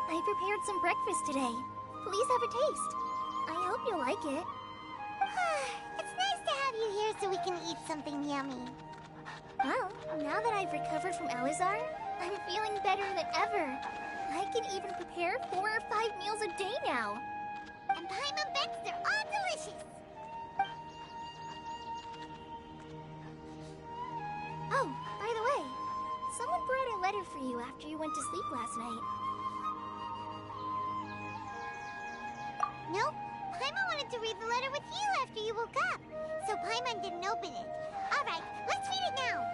I prepared some breakfast today. Please have a taste. I hope you like it. It's nice to have you here so we can eat something yummy. Well, now that I've recovered from Elazar, I'm feeling better than ever. I can even prepare 4 or 5 meals a day now. And Paimon bets they're all delicious. Oh, by the way, someone brought a letter for you after you went to sleep last night. Nope. Paimon wanted to read the letter with you after you woke up, so Paimon didn't open it. Alright, let's read it now.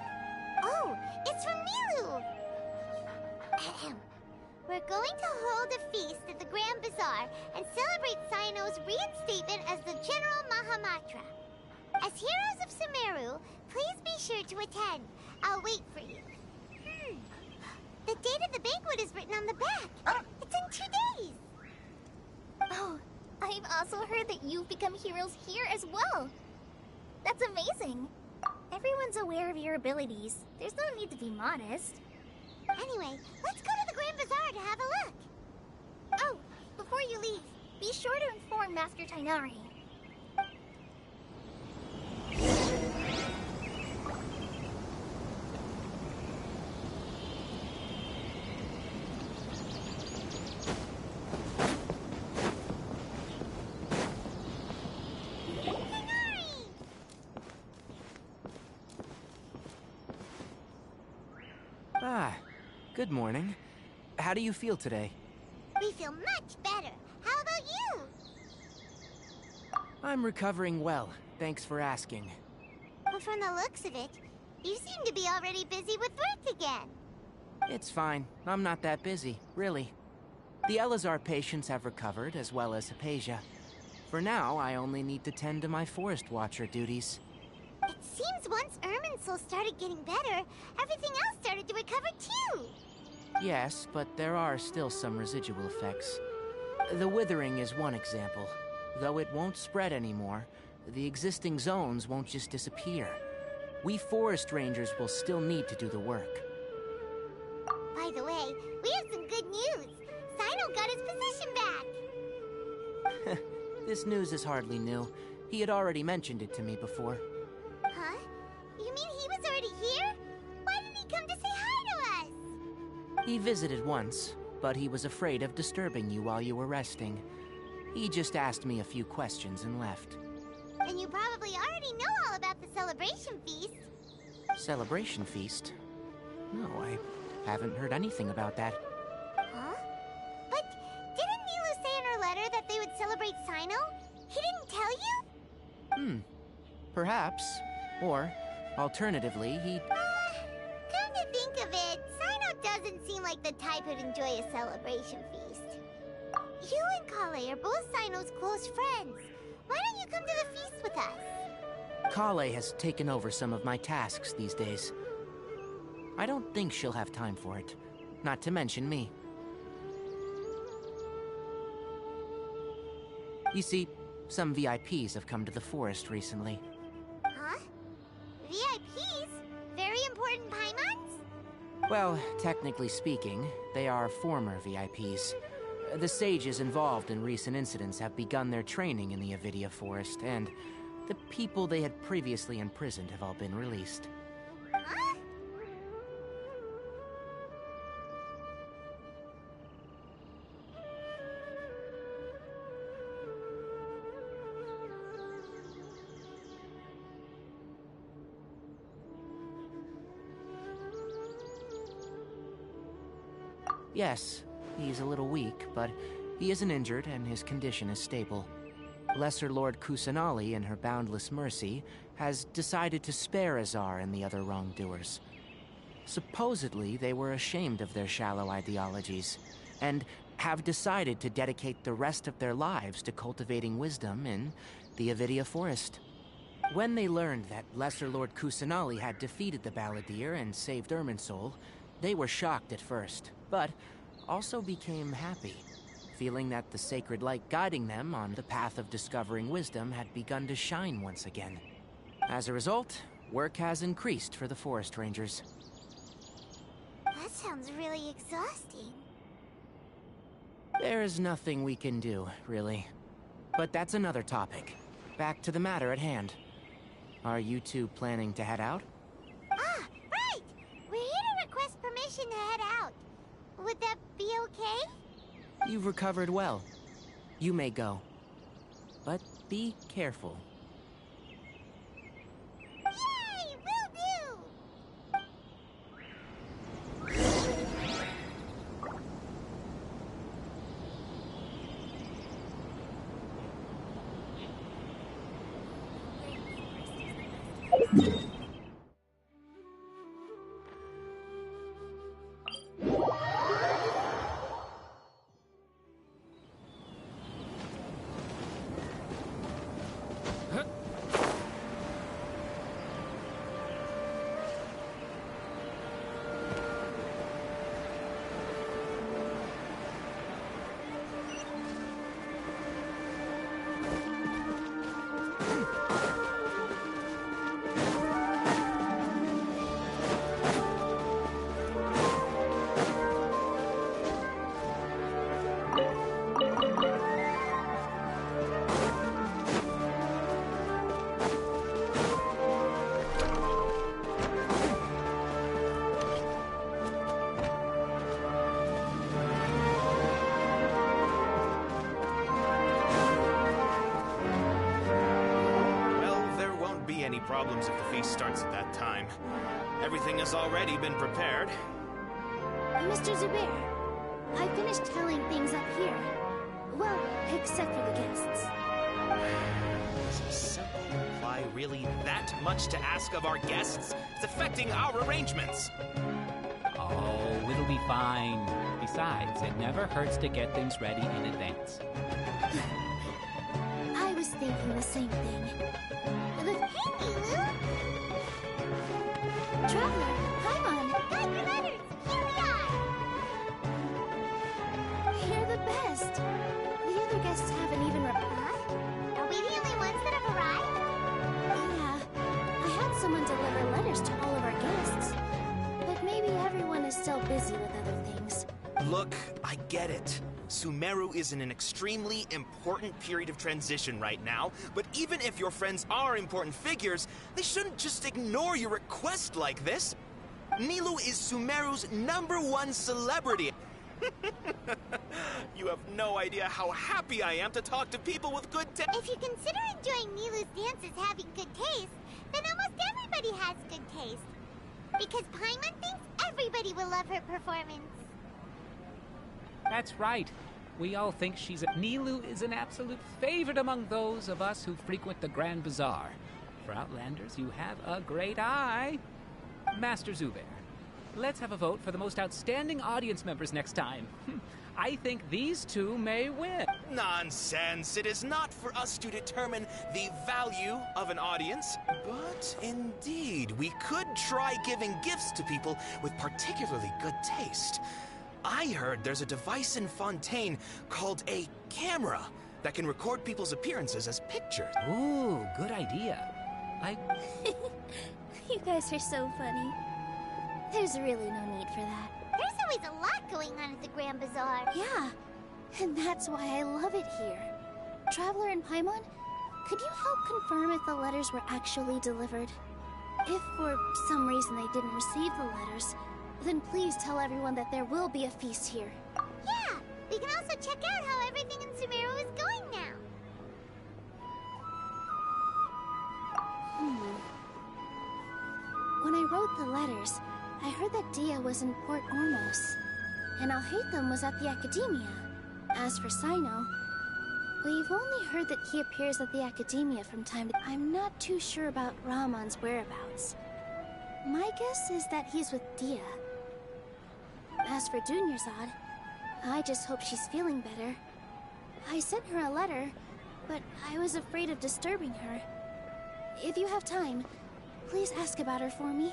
Oh, it's from Milu. Ahem. We're going to hold a feast at the Grand Bazaar and celebrate Cyno's reinstatement as the General Mahamatra. As heroes of Sumeru, please be sure to attend. I'll wait for you. The date of the banquet is written on the back. It's in 2 days. Oh, I've also heard that you've become heroes here as well. That's amazing. Everyone's aware of your abilities. There's no need to be modest. Anyway, let's go to the Grand Bazaar to have a look. Oh, before you leave, be sure to inform Master Tainari. Ah, good morning. How do you feel today? We feel much better. How about you? I'm recovering well, thanks for asking. Well, from the looks of it, you seem to be already busy with work again. It's fine. I'm not that busy, really. The Elazar patients have recovered, as well as Hypatia. For now, I only need to tend to my Forest Watcher duties. It seems once Irminsul started getting better, everything else started to recover too. Yes, but there are still some residual effects. The withering is one example. Though it won't spread anymore, the existing zones won't just disappear. We forest rangers will still need to do the work. By the way, we have some good news. Cyno got his position back. This news is hardly new. He had already mentioned it to me before. Huh? You mean he was already here? Why didn't he come to say hi to us? He visited once, but he was afraid of disturbing you while you were resting. He just asked me a few questions and left. And you probably already know all about the celebration feast. Celebration feast? No, I haven't heard anything about that. Huh? But didn't Nilu say in her letter that they would celebrate Cyno? He didn't tell you? Perhaps. Or, alternatively, he... Come to think of it, Cyno doesn't seem like the type who'd enjoy a celebration feast. You and Kale are both Cyno's close friends. Why don't you come to the feast with us? Kale has taken over some of my tasks these days. I don't think she'll have time for it. Not to mention me. You see, some VIPs have come to the forest recently. Huh? VIPs? Very important Paimons? Well, technically speaking, they are former VIPs. The sages involved in recent incidents have begun their training in the Avidia Forest, and the people they had previously imprisoned have all been released. Huh? Yes, he's a little weak, but he isn't injured and his condition is stable. Lesser Lord Kusanali, in her boundless mercy, has decided to spare Azar and the other wrongdoers. Supposedly, they were ashamed of their shallow ideologies, and have decided to dedicate the rest of their lives to cultivating wisdom in the Avidia Forest. When they learned that Lesser Lord Kusanali had defeated the Balladeer and saved Irminsul, they were shocked at first, but also became happy, feeling that the sacred light guiding them on the path of discovering wisdom had begun to shine once again. As a result, work has increased for the forest rangers. That sounds really exhausting. There's nothing we can do, really. But that's another topic. Back to the matter at hand. Are you two planning to head out? Ah, right! We're here to request permission to head out. Would that be okay? You've recovered well. You may go. But be careful. Yay! Will do! Problems if the feast starts at that time. Everything has already been prepared. Mr. Zubair, I finished telling things up here. Well, except for the guests. Is a simple reply really that much to ask of our guests? It's affecting our arrangements. Oh, it'll be fine. Besides, it never hurts to get things ready in advance. I was thinking the same thing. Hey, Milu! Traveler, Paimon! Got your letters! Here we are! You're the best. The other guests haven't even replied. Are we the only ones that have arrived? Yeah, I had someone deliver letters to all of our guests. But maybe everyone is still busy with other things. Look, I get it. Sumeru is in an extremely important period of transition right now, but even if your friends are important figures, they shouldn't just ignore your request like this. Nilou is Sumeru's #1 celebrity. You have no idea how happy I am to talk to people with good taste. If you consider enjoying Nilou's dances having good taste, then almost everybody has good taste. Because Paimon thinks everybody will love her performance. That's right. We all think Nilou is an absolute favorite among those of us who frequent the Grand Bazaar. For Outlanders, you have a great eye. Master Zubair, let's have a vote for the most outstanding audience members next time. I think these two may win. Nonsense. It is not for us to determine the value of an audience. But indeed, we could try giving gifts to people with particularly good taste. I heard there's a device in Fontaine called a camera that can record people's appearances as pictures. Ooh, good idea. You guys are so funny. There's really no need for that. There's always a lot going on at the Grand Bazaar. Yeah, and that's why I love it here. Traveler and Paimon, could you help confirm if the letters were actually delivered? If for some reason they didn't receive the letters, then please tell everyone that there will be a feast here. Yeah, we can also check out how everything in Sumeru is going now. When I wrote the letters, I heard that Dia was in Port Ormos, and Alhaitham was at the Academia. As for Sino, we've only heard that he appears at the Academia from time to time. I'm not too sure about Rahman's whereabouts. My guess is that he's with Dia. As for Dunyarzad, I just hope she's feeling better. I sent her a letter, but I was afraid of disturbing her. If you have time, please ask about her for me.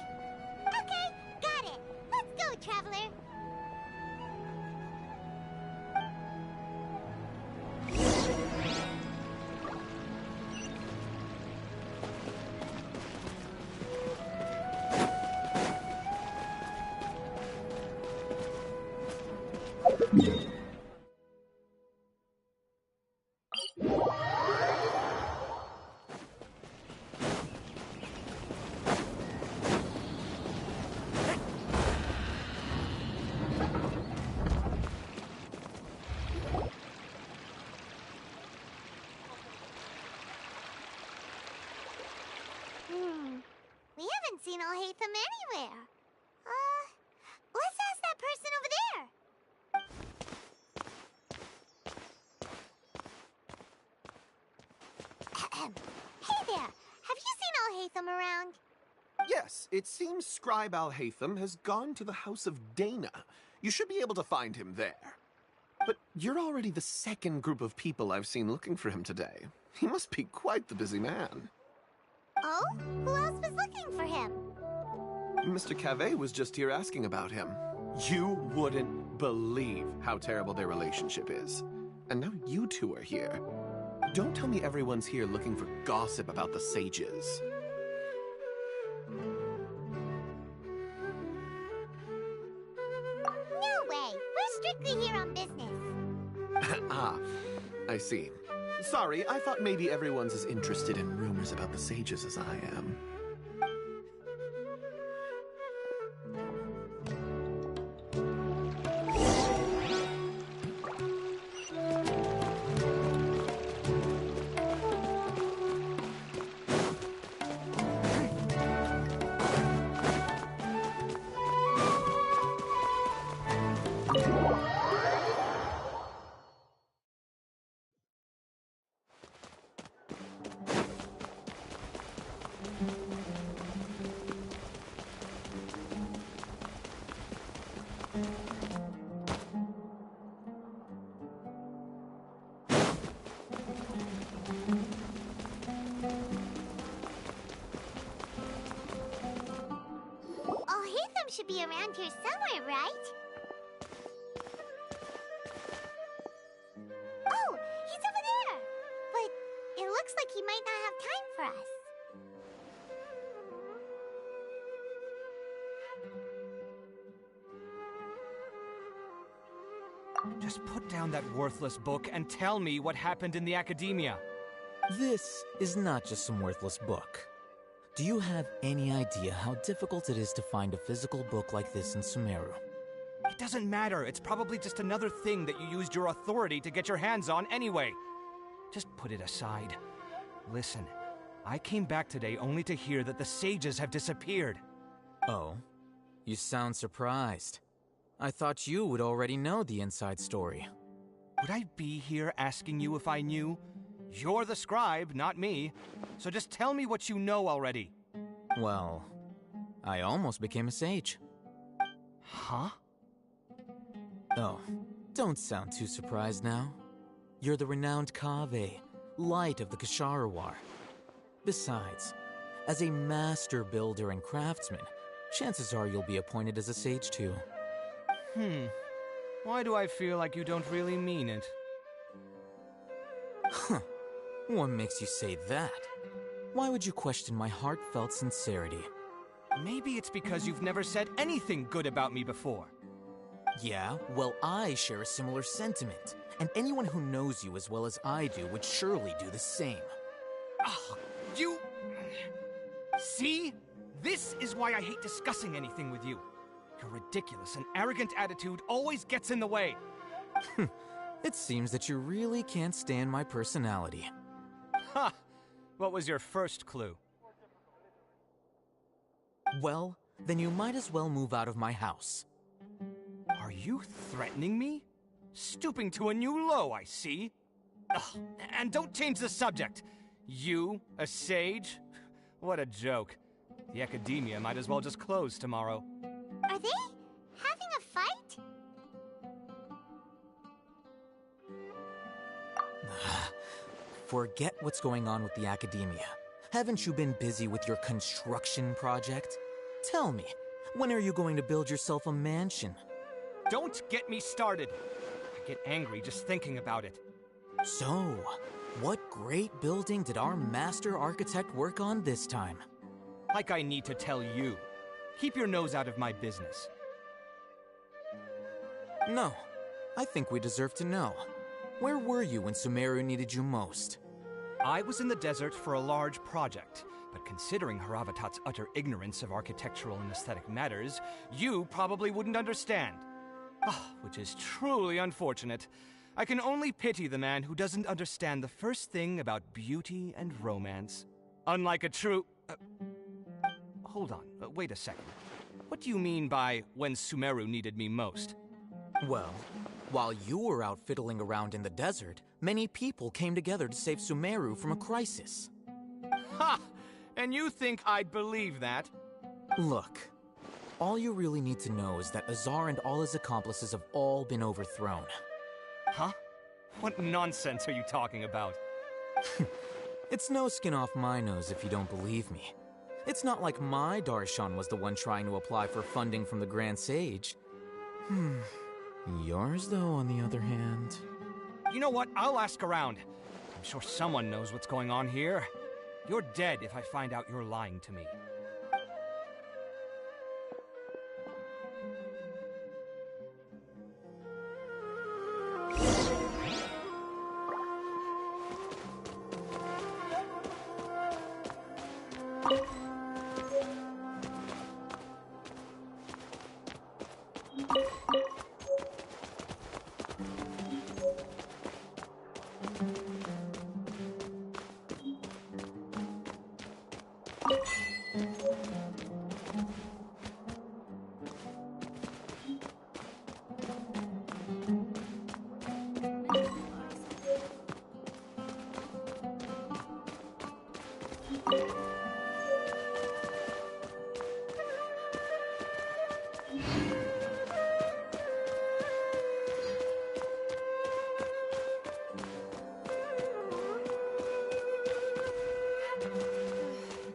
Okay, got it. Let's go, Traveler. seen Alhaitham anywhere. Let's ask that person over there. Hey there, have you seen Alhaitham around? Yes, it seems Scribe Alhaitham has gone to the House of Dana. You should be able to find him there. But you're already the second group of people I've seen looking for him today. He must be quite the busy man. Oh? Who else was looking for him? Mr. Cavey was just here asking about him. You wouldn't believe how terrible their relationship is. And now you two are here. Don't tell me everyone's here looking for gossip about the sages. No way! We're strictly here on business. Ah, I see. Sorry, I thought maybe everyone's as interested in rumors about the sages as I am. Alhaitham should be around here somewhere, right? Oh, he's over there! But it looks like he might not have time for us. Just put down that worthless book and tell me what happened in the academia. This is not just some worthless book. Do you have any idea how difficult it is to find a physical book like this in Sumeru? It doesn't matter. It's probably just another thing that you used your authority to get your hands on anyway. Just put it aside. Listen, I came back today only to hear that the sages have disappeared. Oh, you sound surprised. I thought you would already know the inside story. Would I be here asking you if I knew? You're the scribe, not me. So just tell me what you know already. Well, I almost became a sage. Huh? Oh, don't sound too surprised now. You're the renowned Kaveh, light of the Ksharawar. Besides, as a master builder and craftsman, chances are you'll be appointed as a sage too. Why do I feel like you don't really mean it? Huh. What makes you say that? Why would you question my heartfelt sincerity? Maybe it's because you've never said anything good about me before. Yeah, well, I share a similar sentiment, and anyone who knows you as well as I do would surely do the same. Ugh, you... See? This is why I hate discussing anything with you. Your ridiculous and arrogant attitude always gets in the way. It seems that you really can't stand my personality. Ha! What was your first clue? Well, then you might as well move out of my house. Are you threatening me? Stooping to a new low, I see. Ugh, and don't change the subject. You, a sage? What a joke. The academia might as well just close tomorrow. Are they having a fight? Forget what's going on with the academia. Haven't you been busy with your construction project? Tell me, when are you going to build yourself a mansion? Don't get me started. I get angry just thinking about it. So, what great building did our master architect work on this time? Like I need to tell you. Keep your nose out of my business. No, I think we deserve to know. Where were you when Sumeru needed you most? I was in the desert for a large project, but considering Haravatat's utter ignorance of architectural and aesthetic matters, you probably wouldn't understand. Which is truly unfortunate. I can only pity the man who doesn't understand the first thing about beauty and romance. Unlike a true... hold on. Wait a second. What do you mean by when Sumeru needed me most? Well, while you were out fiddling around in the desert, many people came together to save Sumeru from a crisis. Ha! And you think I'd believe that? Look, all you really need to know is that Azar and all his accomplices have all been overthrown. Huh? What nonsense are you talking about? It's no skin off my nose if you don't believe me. It's not like my Darshan was the one trying to apply for funding from the Grand Sage. Yours, though, on the other hand... You know what? I'll ask around. I'm sure someone knows what's going on here. You're dead if I find out you're lying to me.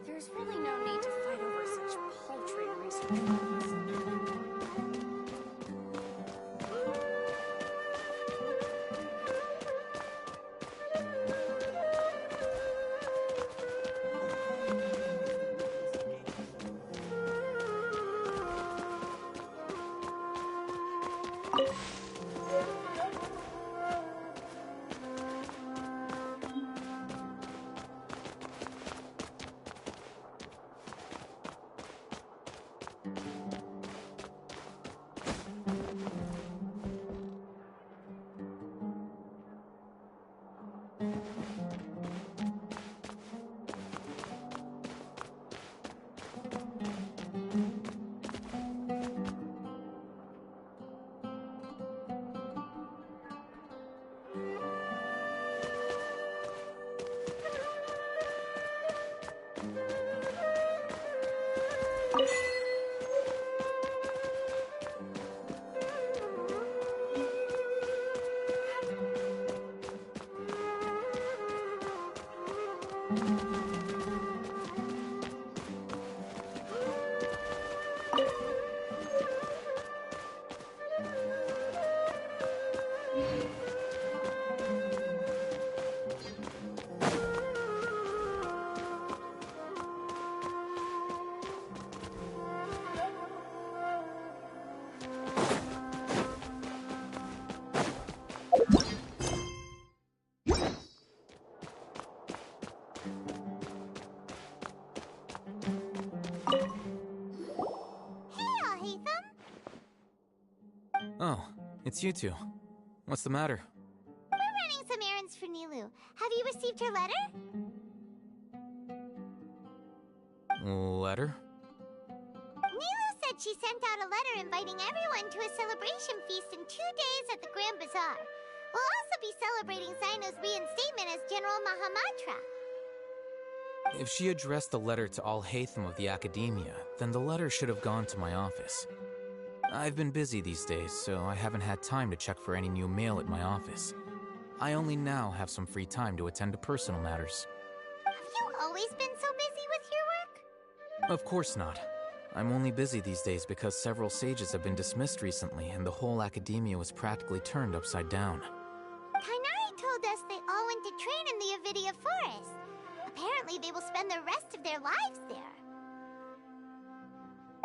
There's really no need to fight over such paltry research. Oh, it's you two. What's the matter? We're running some errands for Nilu. Have you received her letter? Letter? Nilu said she sent out a letter inviting everyone to a celebration feast in 2 days at the Grand Bazaar. We'll also be celebrating Zaino's reinstatement as General Mahamatra. If she addressed the letter to all Hatham of the Academia, then the letter should have gone to my office. I've been busy these days, so I haven't had time to check for any new mail at my office. I only now have some free time to attend to personal matters. Have you always been so busy with your work? Of course not. I'm only busy these days because several sages have been dismissed recently and the whole Academia was practically turned upside down. Kainari told us they all went to train in the Avidia Forest. Apparently they will spend the rest of their lives there.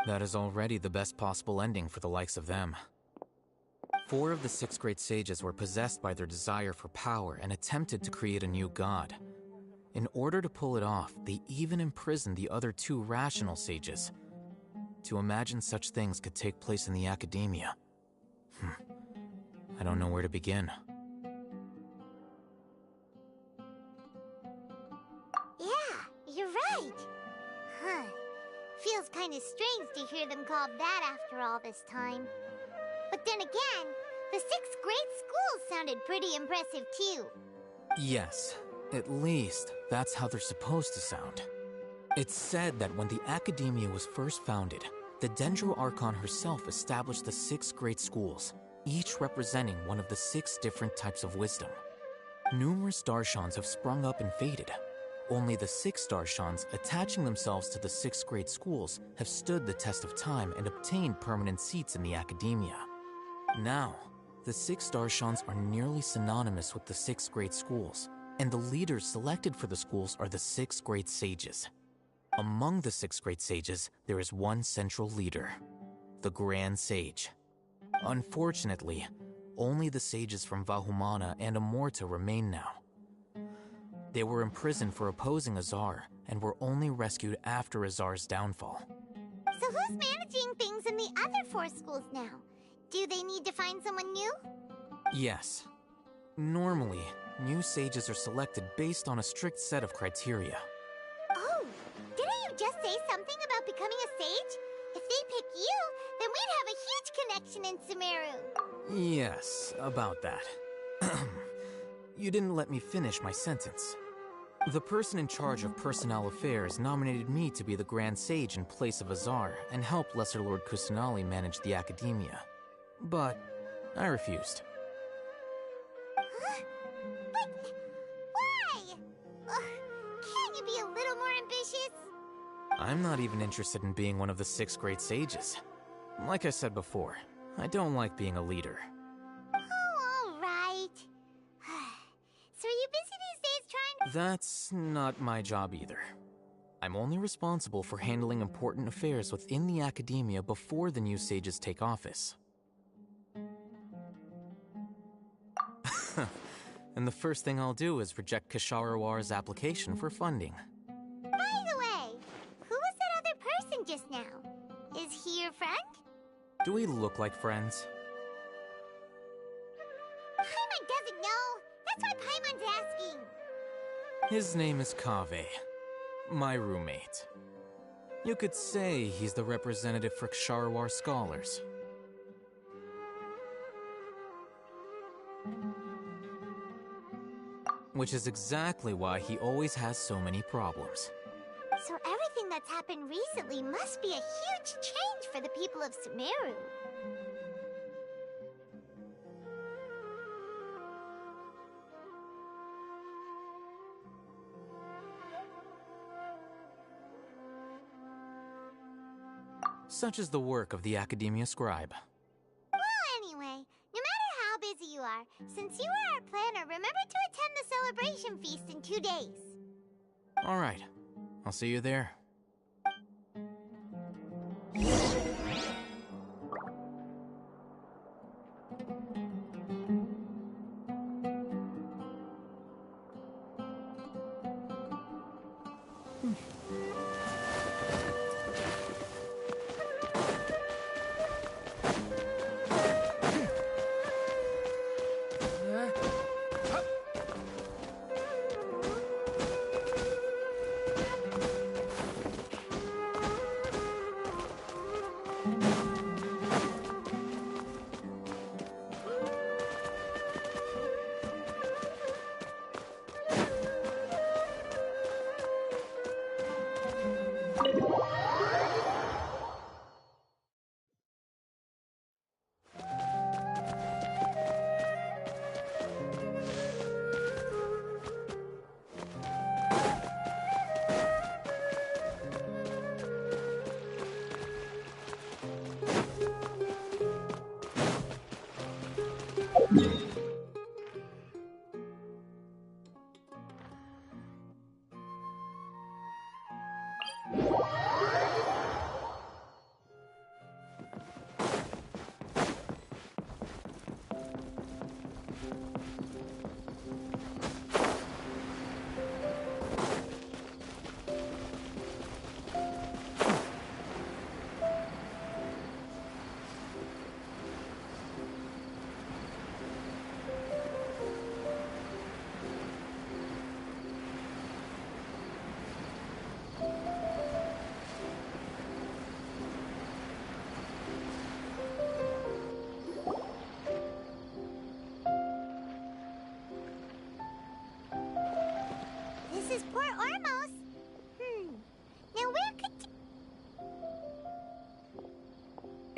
That is already the best possible ending for the likes of them. 4 of the 6 great sages were possessed by their desire for power and attempted to create a new god. In order to pull it off, they even imprisoned the other 2 rational sages. To imagine such things could take place in the Academia. I don't know where to begin. Yeah, you're right. Huh. Feels strange to hear them called that after all this time. But then again, the 6th grade school sounded pretty impressive too. Yes, at least that's how they're supposed to sound. It's said that when the Academia was first founded, the Dendro Archon herself established the 6 great schools, each representing one of the 6 different types of wisdom. Numerous Darshans have sprung up and faded. Only the 6 Darshans attaching themselves to the 6 great schools have stood the test of time and obtained permanent seats in the Academia. Now, the 6 Darshans are nearly synonymous with the 6 great schools, and the leaders selected for the schools are the 6 great sages. Among the 6 great sages, there is one central leader, the Grand Sage. Unfortunately, only the sages from Vahumana and Amorta remain now. They were imprisoned for opposing Azar and were only rescued after Azar's downfall. So who's managing things in the other 4 schools now? Do they need to find someone new? Yes. Normally, new sages are selected based on a strict set of criteria. Oh, didn't you just say something about becoming a sage? If they pick you, then we'd have a huge connection in Sumeru. Yes, about that. You didn't let me finish my sentence. The person in charge of personnel affairs nominated me to be the Grand Sage in place of Azar and help Lesser Lord Kusanali manage the Academia. But I refused. Huh? But why? Can't you be a little more ambitious? I'm not even interested in being one of the 6 great sages. Like I said before, I don't like being a leader. Oh, all right. So are you busy these days trying to... That's not my job either. I'm only responsible for handling important affairs within the Academia before the new sages take office. And the first thing I'll do is reject Kasharawar's application for funding. By the way, who was that other person just now? Is he your friend? Do we look like friends? Paimon doesn't know. That's why Paimon's asking. His name is Kaveh, my roommate. You could say he's the representative for Ksharawar scholars. Which is exactly why he always has so many problems. So everything that's happened recently must be a huge change for the people of Sumeru. Such is the work of the Academia Scribe. Well, anyway, no matter how busy you are, since you are our planner, remember to attend the celebration feast in 2 days. All right, I'll see you there.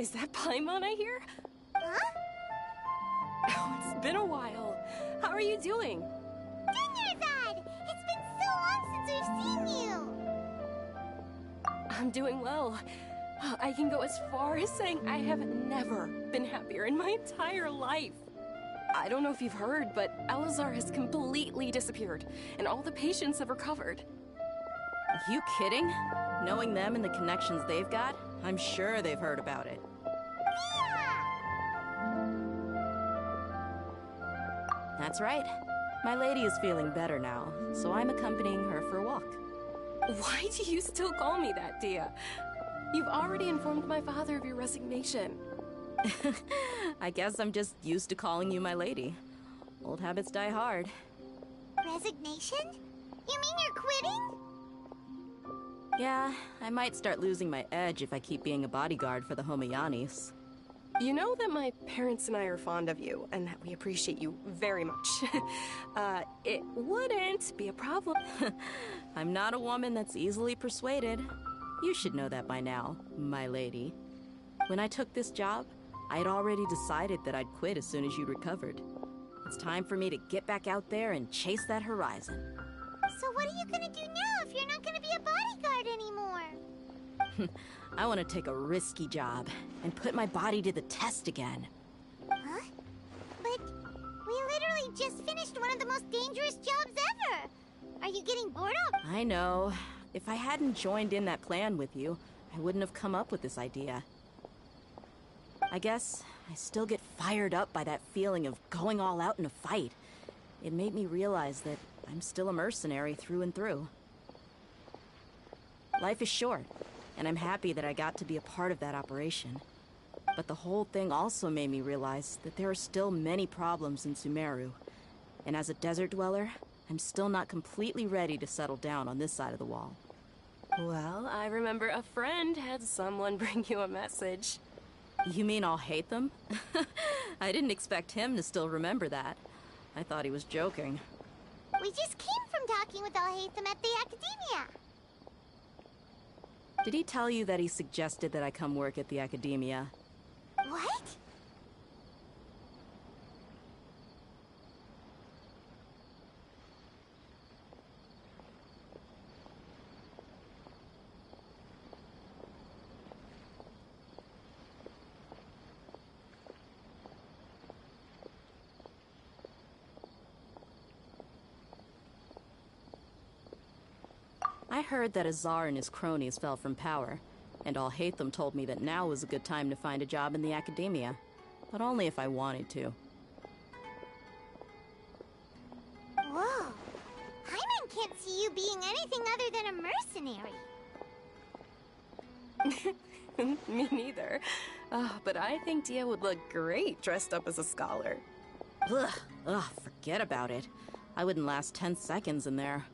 Is that Paimon I hear? Huh? Oh, it's been a while. How are you doing? Dunyarzad! It's been so long since we've seen you! I'm doing well. I can go as far as saying I have never been happier in my entire life. I don't know if you've heard, but Elazar has completely disappeared, and all the patients have recovered. You kidding? Knowing them and the connections they've got, I'm sure they've heard about it. That's right. My lady is feeling better now, so I'm accompanying her for a walk. Why do you still call me that, Dia? You've already informed my father of your resignation. I guess I'm just used to calling you my lady. Old habits die hard. Resignation? You mean you're quitting? Yeah, I might start losing my edge if I keep being a bodyguard for the Homayanis. You know that my parents and I are fond of you, and that we appreciate you very much. It wouldn't be a problem. I'm not a woman that's easily persuaded. You should know that by now, my lady. When I took this job, I had already decided that I'd quit as soon as you recovered. It's time for me to get back out there and chase that horizon. So what are you gonna do now if you're not gonna be a bodyguard anymore? I want to take a risky job and put my body to the test again. Huh? But we literally just finished one of the most dangerous jobs ever! Are you getting bored of? I know. If I hadn't joined in that plan with you, I wouldn't have come up with this idea. I guess I still get fired up by that feeling of going all out in a fight. It made me realize that I'm still a mercenary through and through. Life is short, and I'm happy that I got to be a part of that operation. But the whole thing also made me realize that there are still many problems in Sumeru. And as a desert dweller, I'm still not completely ready to settle down on this side of the wall. Well, I remember a friend had someone bring you a message. You mean I'll hate them? I didn't expect him to still remember that. I thought he was joking. We just came from talking with Alhaitham at the Academia. Did he tell you that he suggested that I come work at the Academia? What? I heard that Azar and his cronies fell from power, and Alhaitham told me that now was a good time to find a job in the Academia, but only if I wanted to. Whoa. Paimon can't see you being anything other than a mercenary. Me neither. But I think Dia would look great dressed up as a scholar. Ugh, forget about it. I wouldn't last 10 seconds in there.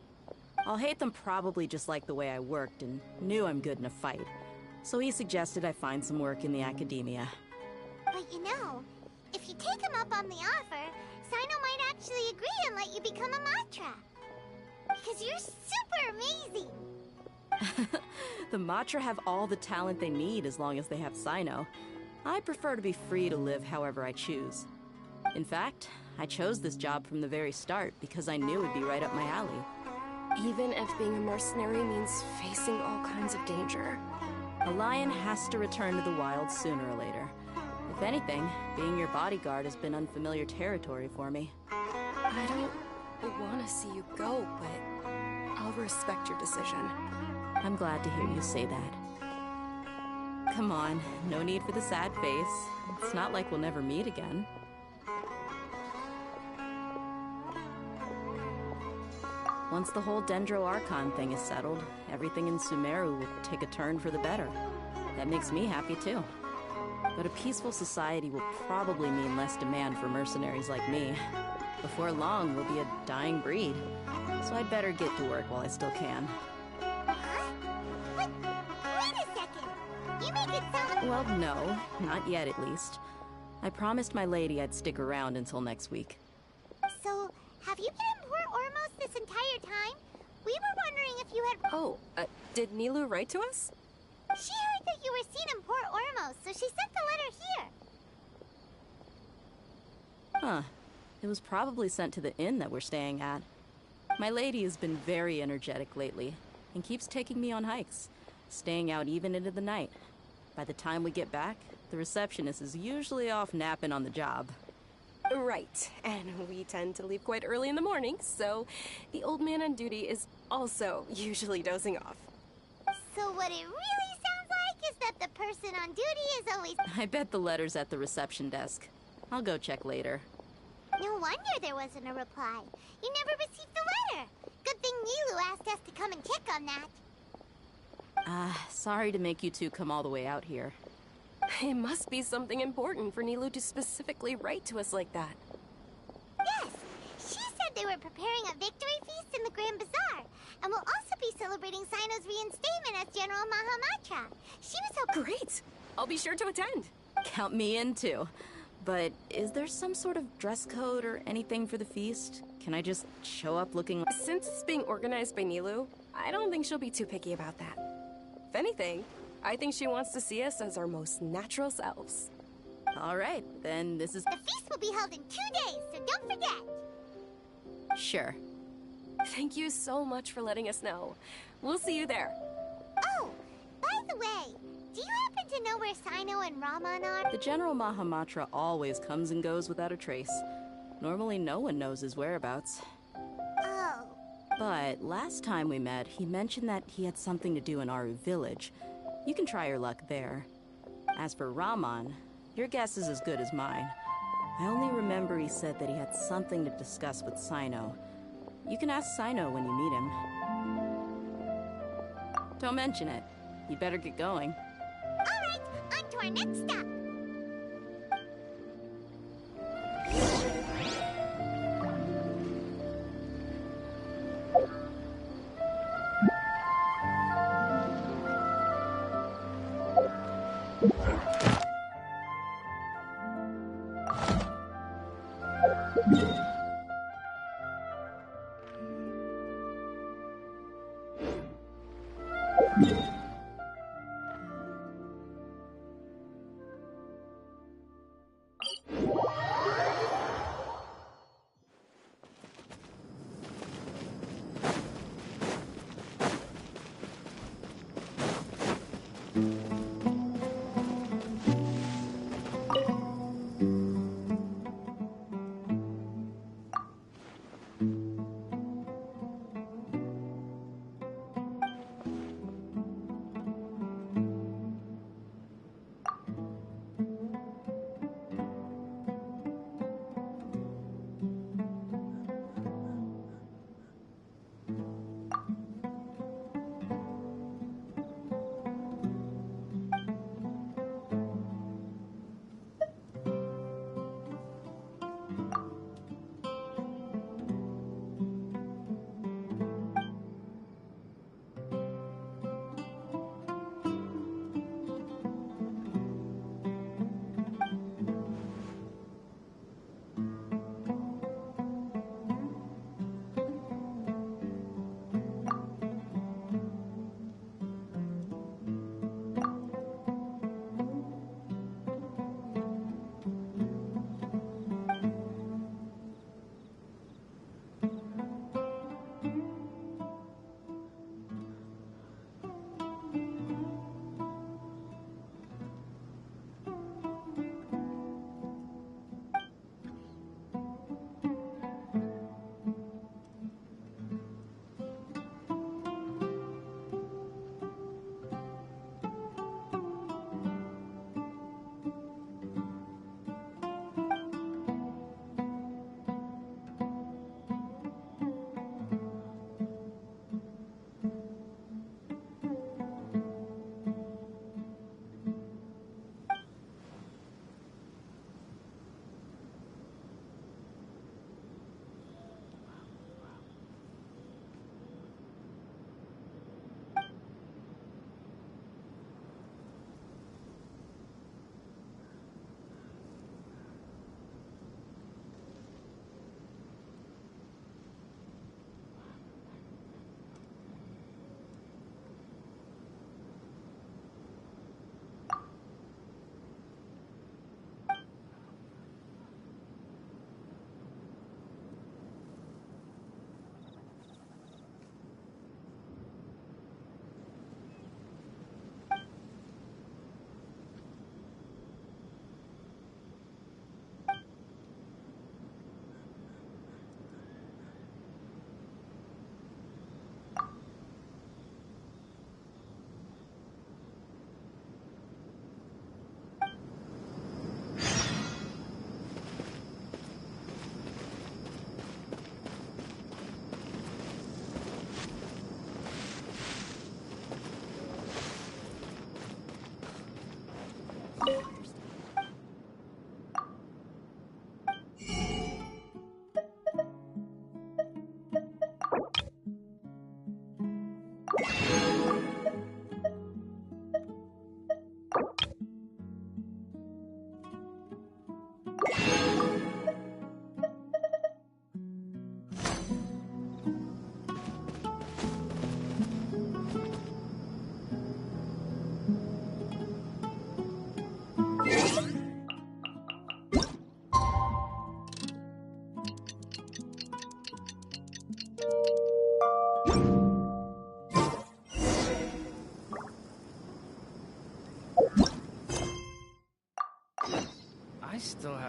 Alhaitham probably just liked the way I worked and knew I'm good in a fight, so he suggested I find some work in the Academia. But you know, if you take him up on the offer, Sino might actually agree and let you become a Matra. Because you're super amazing! The Matra have all the talent they need as long as they have Sino. I prefer to be free to live however I choose. In fact, I chose this job from the very start because I knew it'd be right up my alley. Even if being a mercenary means facing all kinds of danger. A lion has to return to the wild sooner or later. If anything, being your bodyguard has been unfamiliar territory for me. I don't want to see you go, but I'll respect your decision. I'm glad to hear you say that. Come on, no need for the sad face. It's not like we'll never meet again. Once the whole Dendro Archon thing is settled, everything in Sumeru will take a turn for the better. That makes me happy too. But a peaceful society will probably mean less demand for mercenaries like me. Before long, we'll be a dying breed. So I'd better get to work while I still can. Huh? Wait a second! You make it sound... Well, no. Not yet, at least. I promised my lady I'd stick around until next week. So, have you been in Port Ormos this entire time? We were wondering if you had... Oh, did Nilou write to us? She heard that you were seen in Port Ormos, so she sent the letter here. Huh. It was probably sent to the inn that we're staying at. My lady has been very energetic lately and keeps taking me on hikes, staying out even into the night. By the time we get back, the receptionist is usually off napping on the job. Right, and we tend to leave quite early in the morning, so the old man on duty is also usually dozing off. So what it really sounds like is that the person on duty is always... I bet the letter's at the reception desk. I'll go check later. No wonder there wasn't a reply. You never received the letter. Good thing Nilu asked us to come and check on that. Sorry to make you two come all the way out here. It must be something important for Nilu to specifically write to us like that. Yes, she said they were preparing a victory feast in the Grand Bazaar, and will also be celebrating Sino's reinstatement as General Mahamatra. She was so... Great! I'll be sure to attend. Count me in too. But is there some sort of dress code or anything for the feast? Can I just show up looking... Since it's being organized by Nilu, I don't think she'll be too picky about that. If anything, I think she wants to see us as our most natural selves. All right, then this is... The feast will be held in 2 days, so don't forget. Sure. Thank you so much for letting us know. We'll see you there. Oh, by the way, do you happen to know where Sino and Raman are? The General Mahamatra always comes and goes without a trace. Normally no one knows his whereabouts. Oh. But last time we met, he mentioned that he had something to do in Aru village. You can try your luck there. As for Raman, your guess is as good as mine. I only remember he said that he had something to discuss with Sino. You can ask Sino when you meet him. Don't mention it. You'd better get going. All right, on to our next stop.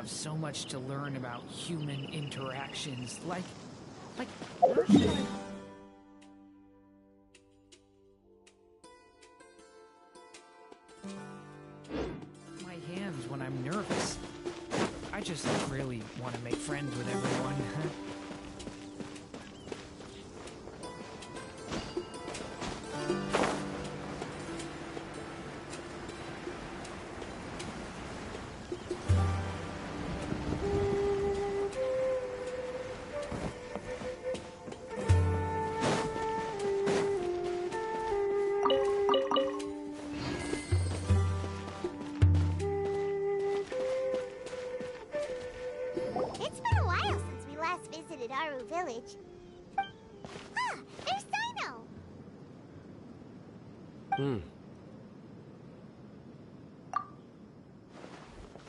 have so much to learn about human interactions. Like, my hands when I'm nervous. I just really want to make friends with everyone. It's been a while since we last visited Aru Village. Ah, there's Sino!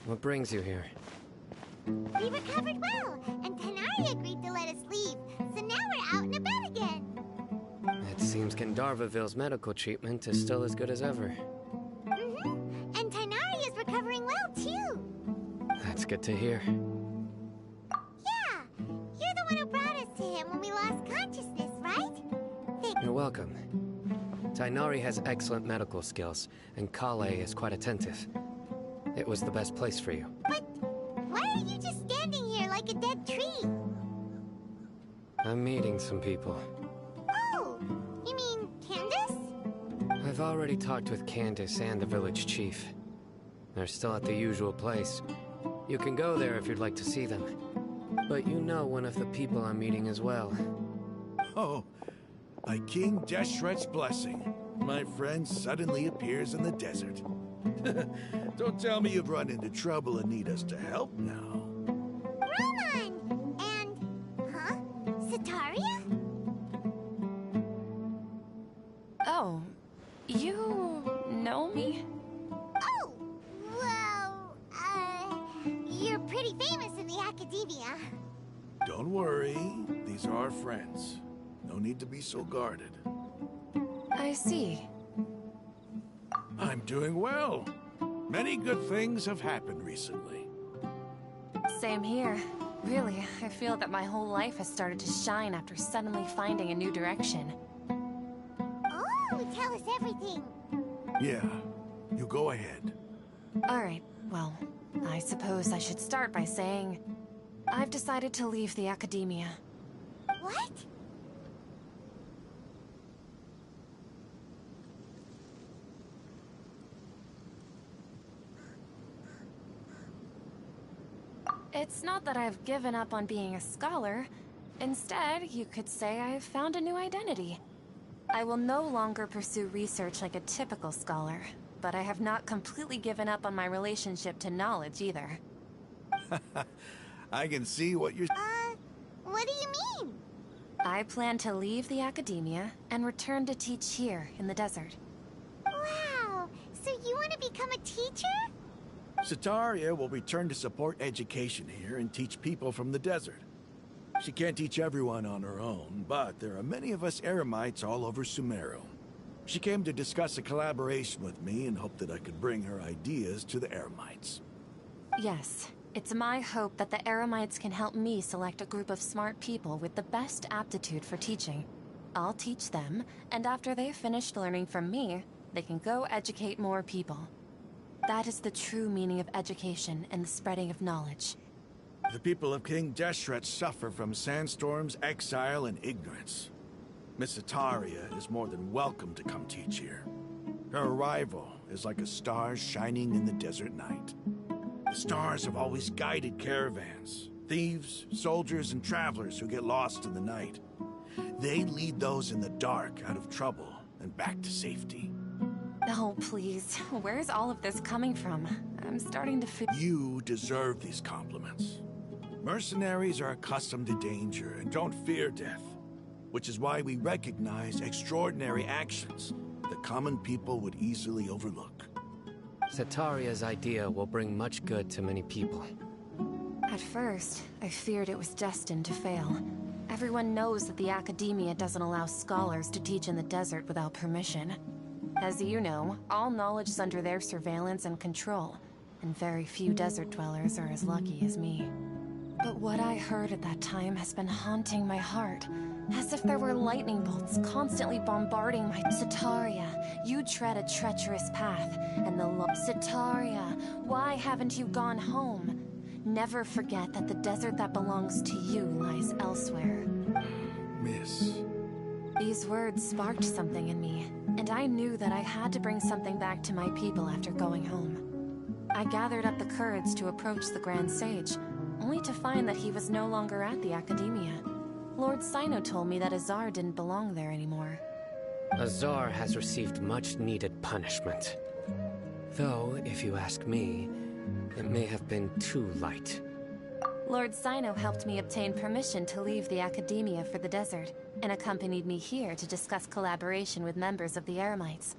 What brings you here? We recovered well, and Tanari agreed to let us leave, so now we're out and about again. It seems Gandharvaville's medical treatment is still as good as ever. And Tanari is recovering well, too. That's good to hear. Yeah, you're the one who brought us to him when we lost consciousness, right? You're welcome. Tainari has excellent medical skills, and Kale is quite attentive. It was the best place for you. But why are you just standing here like a dead tree? I'm meeting some people. Oh, you mean Candace? I've already talked with Candace and the village chief. They're still at the usual place. You can go there if you'd like to see them. But you know one of the people I'm meeting as well. Oh, by King Deshret's blessing, my friend suddenly appears in the desert. Don't tell me you've run into trouble and need us to help now. Roman! And... huh? Sataria? Oh, you know me? Oh, well, you're pretty famous in the academia. Don't worry, these are our friends. No need to be so guarded. I see. I'm doing well. Many good things have happened recently. Same here. Really, I feel that my whole life has started to shine after suddenly finding a new direction. Oh, tell us everything. Yeah, you go ahead. Alright, well, I suppose I should start by saying I've decided to leave the academia. What? It's not that I've given up on being a scholar. Instead, you could say I've found a new identity. I will no longer pursue research like a typical scholar, but I have not completely given up on my relationship to knowledge either. I can see what you're... What do you mean? I plan to leave the academia and return to teach here in the desert. Wow, so you want to become a teacher? Sataria will return to support education here and teach people from the desert. She can't teach everyone on her own, but there are many of us Eremites all over Sumeru. She came to discuss a collaboration with me and hoped that I could bring her ideas to the Eremites. Yes, it's my hope that the Eremites can help me select a group of smart people with the best aptitude for teaching. I'll teach them, and after they've finished learning from me, they can go educate more people. That is the true meaning of education and the spreading of knowledge. The people of King Deshret suffer from sandstorms, exile, and ignorance. Miss Ataria is more than welcome to come teach here. Her arrival is like a star shining in the desert night. The stars have always guided caravans, thieves, soldiers, and travelers who get lost in the night. They lead those in the dark out of trouble and back to safety. Oh, please. Where's all of this coming from? I'm starting to feel... You deserve these compliments. Mercenaries are accustomed to danger and don't fear death, which is why we recognize extraordinary actions that common people would easily overlook. Sataria's idea will bring much good to many people. At first, I feared it was destined to fail. Everyone knows that the academia doesn't allow scholars to teach in the desert without permission. As you know, all knowledge is under their surveillance and control, and very few desert dwellers are as lucky as me. But what I heard at that time has been haunting my heart, as if there were lightning bolts constantly bombarding my... Sataria, you tread a treacherous path, and the Sataria, why haven't you gone home? Never forget that the desert that belongs to you lies elsewhere. Miss. These words sparked something in me, and I knew that I had to bring something back to my people after going home. I gathered up the courage to approach the Grand Sage, only to find that he was no longer at the Academia. Lord Sino told me that Azar didn't belong there anymore. Azar has received much-needed punishment. Though, if you ask me, it may have been too light. Lord Sino helped me obtain permission to leave the Academia for the desert, and accompanied me here to discuss collaboration with members of the Eremites.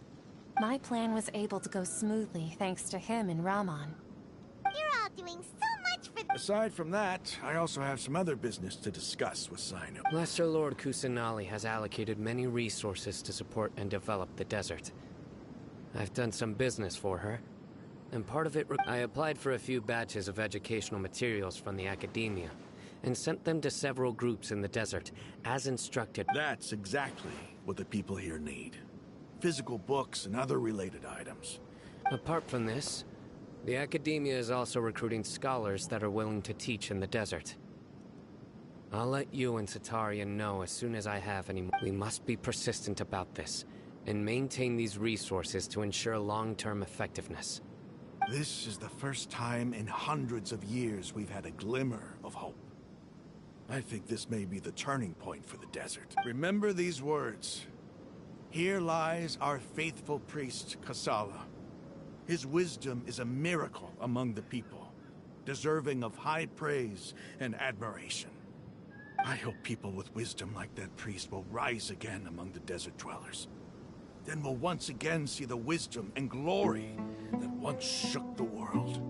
My plan was able to go smoothly thanks to him and Rahman. You're all doing so much for... Aside from that, I also have some other business to discuss with Sino. Lesser Lord Kusanali has allocated many resources to support and develop the desert. I've done some business for her, and part of it... I applied for a few batches of educational materials from the Academia, and sent them to several groups in the desert, as instructed. That's exactly what the people here need. Physical books and other related items. Apart from this, the Academia is also recruiting scholars that are willing to teach in the desert. I'll let you and Sataria know as soon as I have any more. We must be persistent about this, and maintain these resources to ensure long-term effectiveness. This is the first time in hundreds of years we've had a glimmer of hope. I think this may be the turning point for the desert. Remember these words. Here lies our faithful priest, Kasala. His wisdom is a miracle among the people, deserving of high praise and admiration. I hope people with wisdom like that priest will rise again among the desert dwellers. Then we'll once again see the wisdom and glory that once shook the world.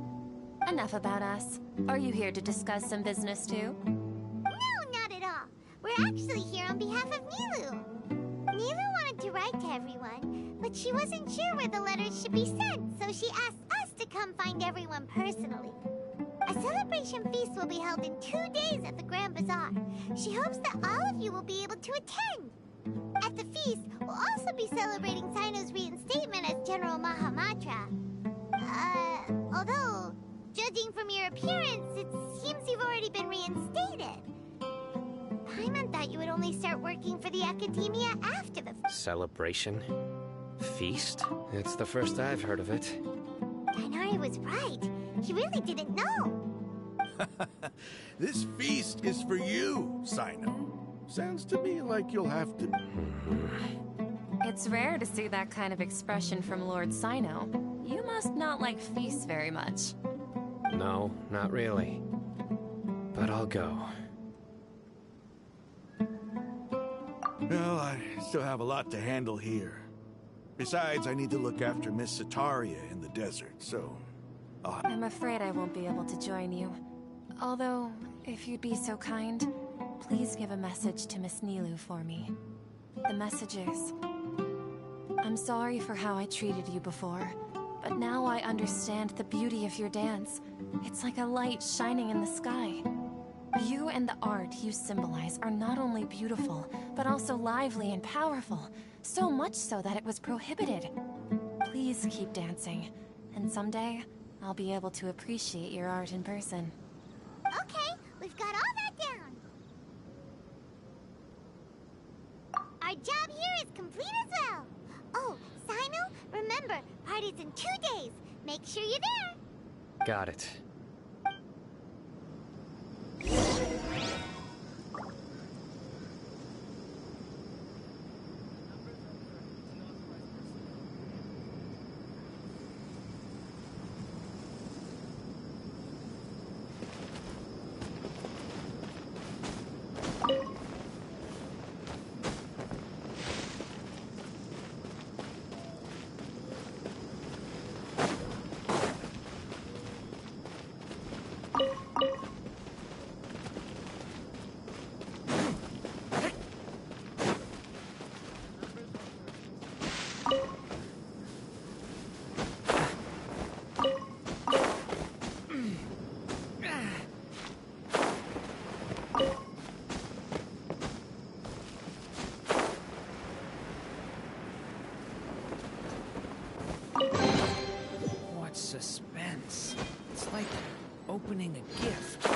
Enough about us. Are you here to discuss some business too? No, not at all. We're actually here on behalf of Nilu. Nilu wanted to write to everyone, but she wasn't sure where the letters should be sent, so she asked us to come find everyone personally. A celebration feast will be held in 2 days at the Grand Bazaar. She hopes that all of you will be able to attend. At the feast, we'll also be celebrating Sino's reinstatement as General Mahamatra. Although, judging from your appearance, it seems you've already been reinstated. Paimon thought you would only start working for the Academia after the... Celebration? Feast? It's the first I've heard of it. Dainari was right. He really didn't know. This feast is for you, Sino. Sounds to me like you'll have to... It's rare to see that kind of expression from Lord Sino. You must not like feasts very much. No, not really. But I'll go. Well, I still have a lot to handle here. Besides, I need to look after Miss Sataria in the desert, so... I'm afraid I won't be able to join you. Although, if you'd be so kind, please give a message to Miss Nilu for me. The message is... I'm sorry for how I treated you before, but now I understand the beauty of your dance. It's like a light shining in the sky. You and the art you symbolize are not only beautiful, but also lively and powerful. So much so that it was prohibited. Please keep dancing, and someday, I'll be able to appreciate your art in person. Okay, we've got all that down. Our job here is complete as well. Oh, Sino, remember, party's in 2 days. Make sure you're there. Got it. winning a gift.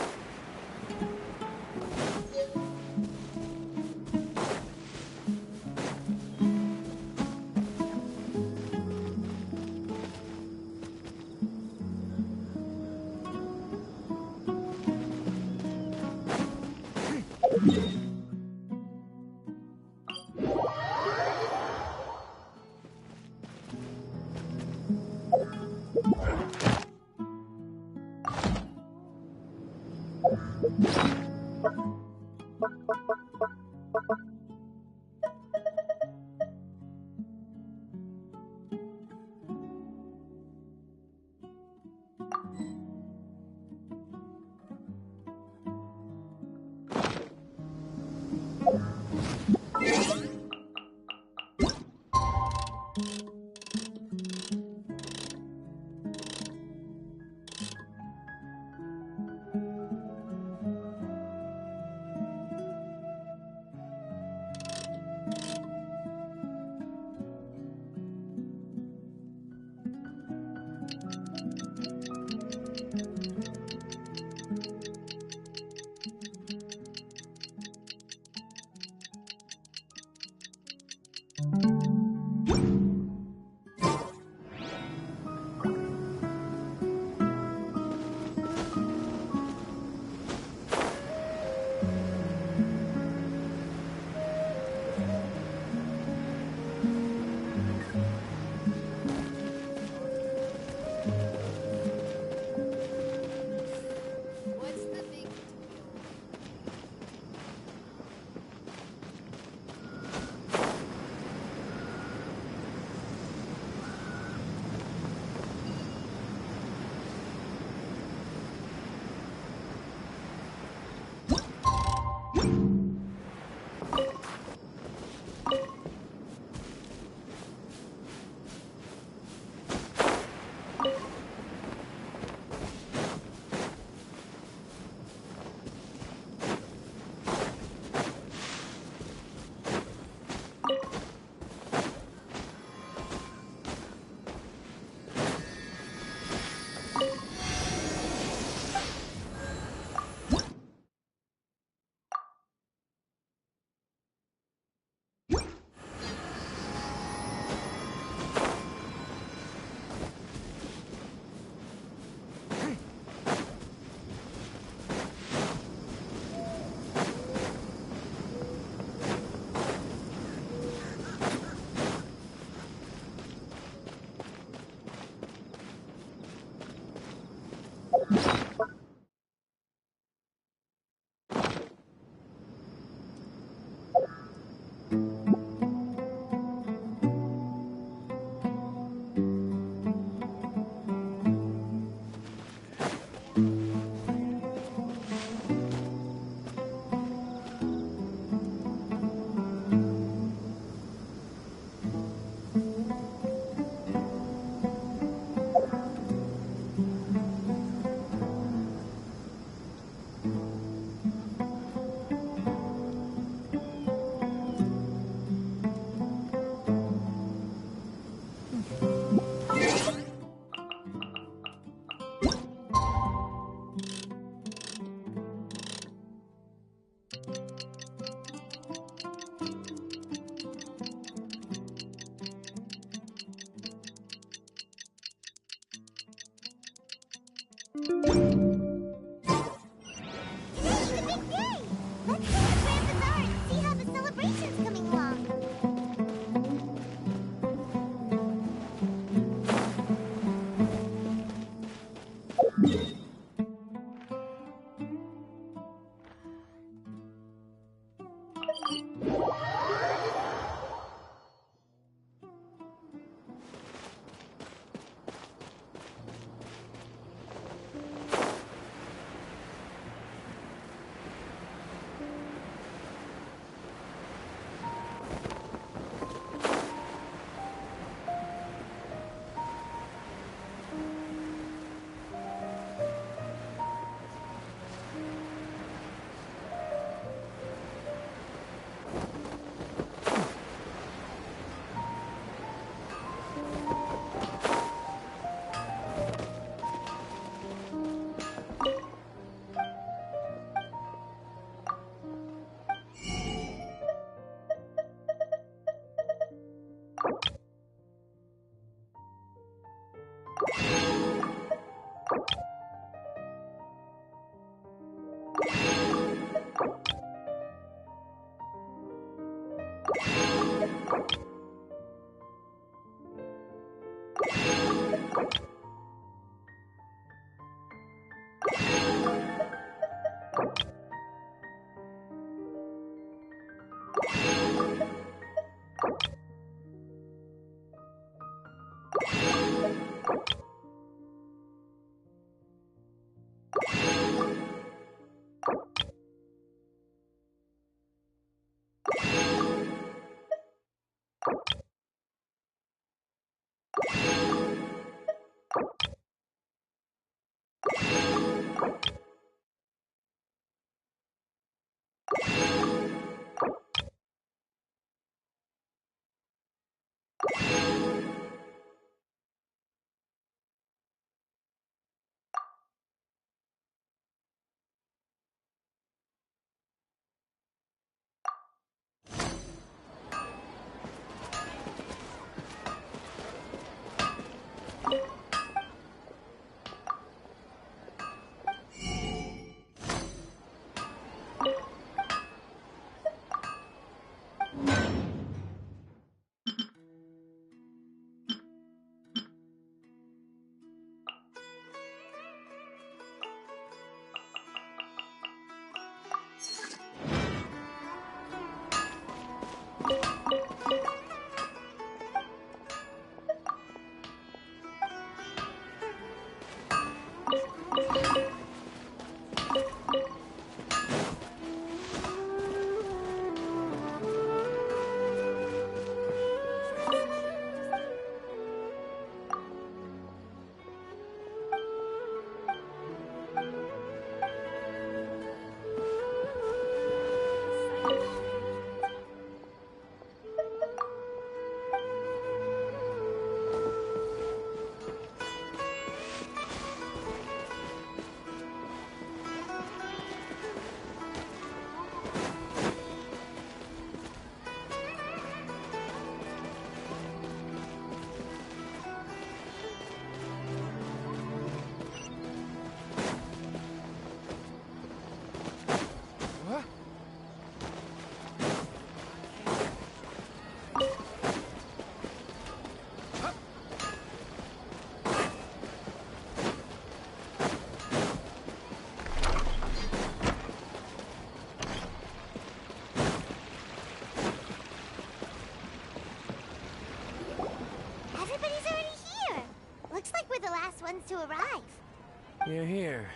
You're here.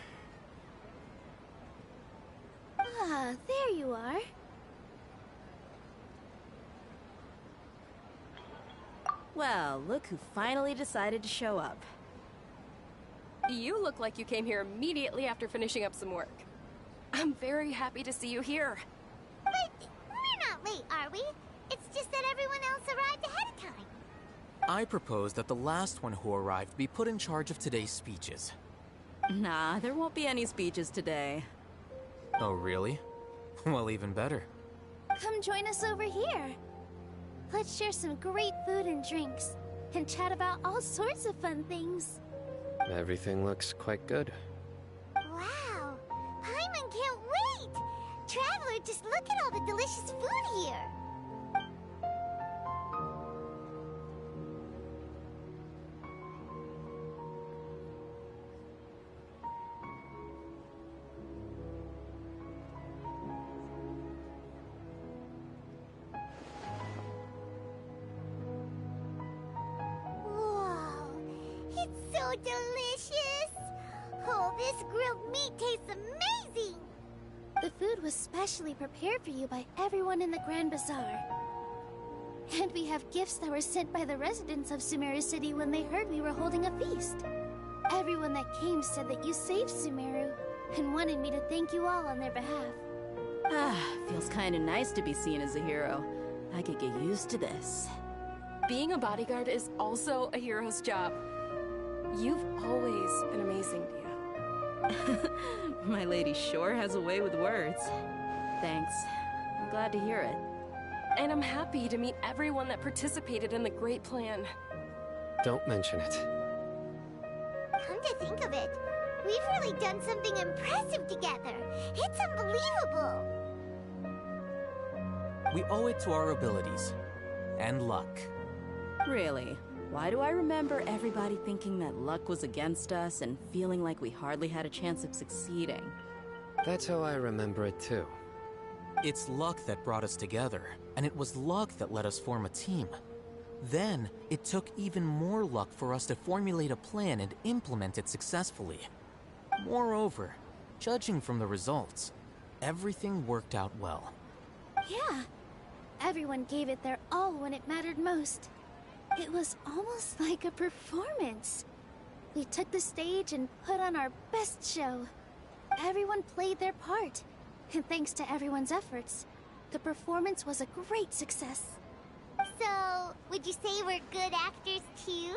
Ah, there you are. Well, look who finally decided to show up. You look like you came here immediately after finishing up some work. I'm very happy to see you here. But we're not late, are we? It's just that everyone else arrived ahead of time. I propose that the last one who arrived be put in charge of today's speeches. Nah, there won't be any speeches today. Oh, really? Well, even better. Come join us over here. Let's share some great food and drinks, and chat about all sorts of fun things. Everything looks quite good. Wow! Paimon can't wait! Traveler, just look at all the delicious food here! Whoa! It's so delicious! Oh, this grilled meat tastes amazing! The food was specially prepared for you by everyone in the Grand Bazaar. And we have gifts that were sent by the residents of Sumeru City when they heard we were holding a feast. Everyone that came said that you saved Sumeru, and wanted me to thank you all on their behalf. Ah, feels kinda nice to be seen as a hero. I could get used to this. Being a bodyguard is also a hero's job. You've always been amazing, Dia. My lady sure has a way with words. Thanks. I'm glad to hear it. And I'm happy to meet everyone that participated in the great plan. Don't mention it. Come to think of it, we've really done something impressive together. It's unbelievable. We owe it to our abilities. And luck. Really? Why do I remember everybody thinking that luck was against us and feeling like we hardly had a chance of succeeding? That's how I remember it too. It's luck that brought us together, and it was luck that let us form a team. Then, it took even more luck for us to formulate a plan and implement it successfully. Moreover, judging from the results, everything worked out well. Yeah, everyone gave it their all when it mattered most. It was almost like a performance. We took the stage and put on our best show. Everyone played their part, and thanks to everyone's efforts, the performance was a great success. So, would you say we're good actors too?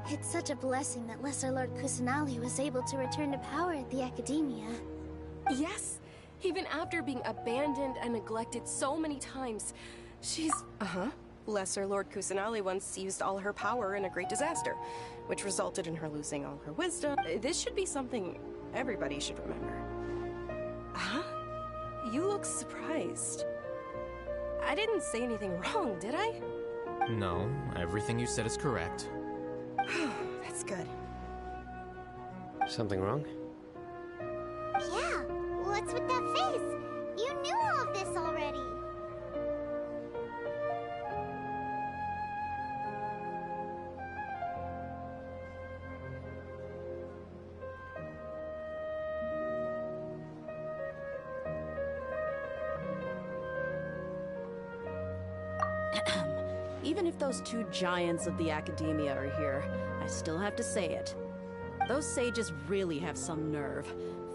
It's such a blessing that Lesser Lord Kusanali was able to return to power at the Academia. Yes, even after being abandoned and neglected so many times, she's... Lesser Lord Kusanali once used all her power in a great disaster, which resulted in her losing all her wisdom. This should be something everybody should remember. Huh? You look surprised. I didn't say anything wrong, did I? No, everything you said is correct. That's good. Something wrong? Yeah, what's with that face? You knew all of this already. Even if those two giants of the Academia are here, I still have to say it. Those sages really have some nerve.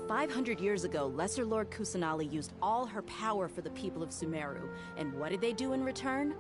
500 years ago, Lesser Lord Kusanali used all her power for the people of Sumeru, and what did they do in return?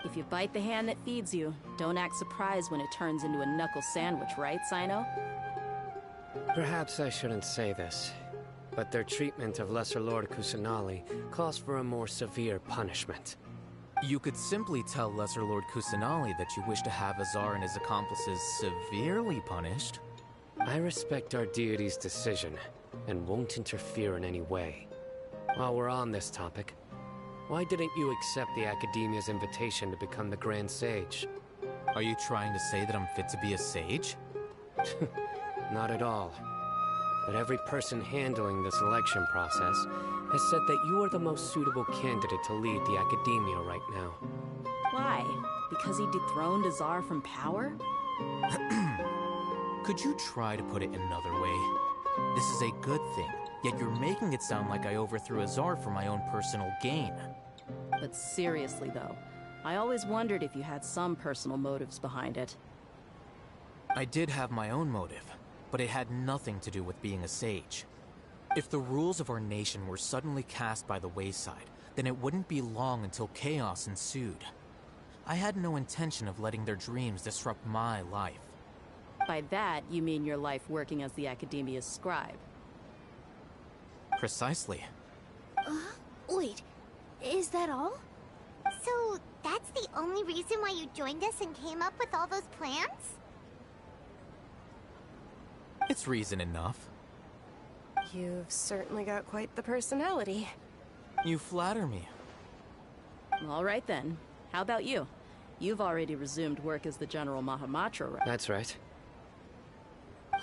If you bite the hand that feeds you, don't act surprised when it turns into a knuckle sandwich, right, Sino? Perhaps I shouldn't say this, but their treatment of Lesser Lord Kusanali calls for a more severe punishment. You could simply tell Lesser Lord Kusanali that you wish to have Azar and his accomplices severely punished. I respect our deity's decision, and won't interfere in any way. While we're on this topic, why didn't you accept the Academia's invitation to become the Grand Sage? Are you trying to say that I'm fit to be a sage? Not at all. But every person handling the selection process has said that you are the most suitable candidate to lead the Academia right now. Why? Because he dethroned Azar from power? Could you try to put it another way? This is a good thing, yet you're making it sound like I overthrew Azar for my own personal gain. But seriously, though, I always wondered if you had some personal motives behind it. I did have my own motive, but it had nothing to do with being a sage. If the rules of our nation were suddenly cast by the wayside, then it wouldn't be long until chaos ensued. I had no intention of letting their dreams disrupt my life. By that, you mean your life working as the Academia's scribe. Precisely. Wait, is that all? So, that's the only reason why you joined us and came up with all those plans? It's reason enough. You've certainly got quite the personality. You flatter me. All right then. How about you? You've already resumed work as the General Mahamatra, right? That's right.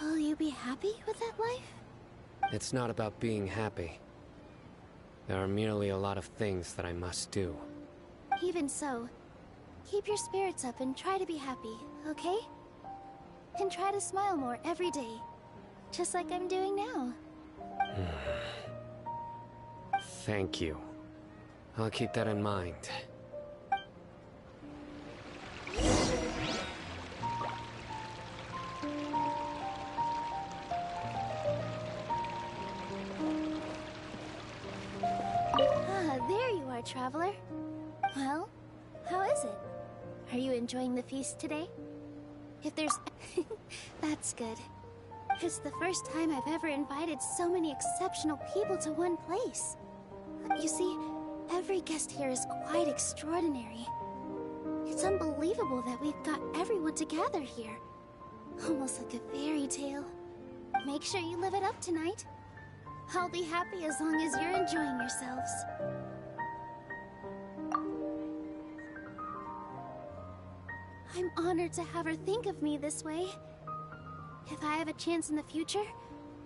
Will you be happy with that life? It's not about being happy. There are merely a lot of things that I must do. Even so, keep your spirits up and try to be happy, okay? And try to smile more every day, just like I'm doing now. Thank you. I'll keep that in mind. traveler. Well, how is it? Are you enjoying the feast today? If there's... That's good. It's the first time I've ever invited so many exceptional people to one place. You see, every guest here is quite extraordinary. It's unbelievable that we've got everyone together here. Almost like a fairy tale. Make sure you live it up tonight. I'll be happy as long as you're enjoying yourselves. I'm honored to have her think of me this way. If I have a chance in the future,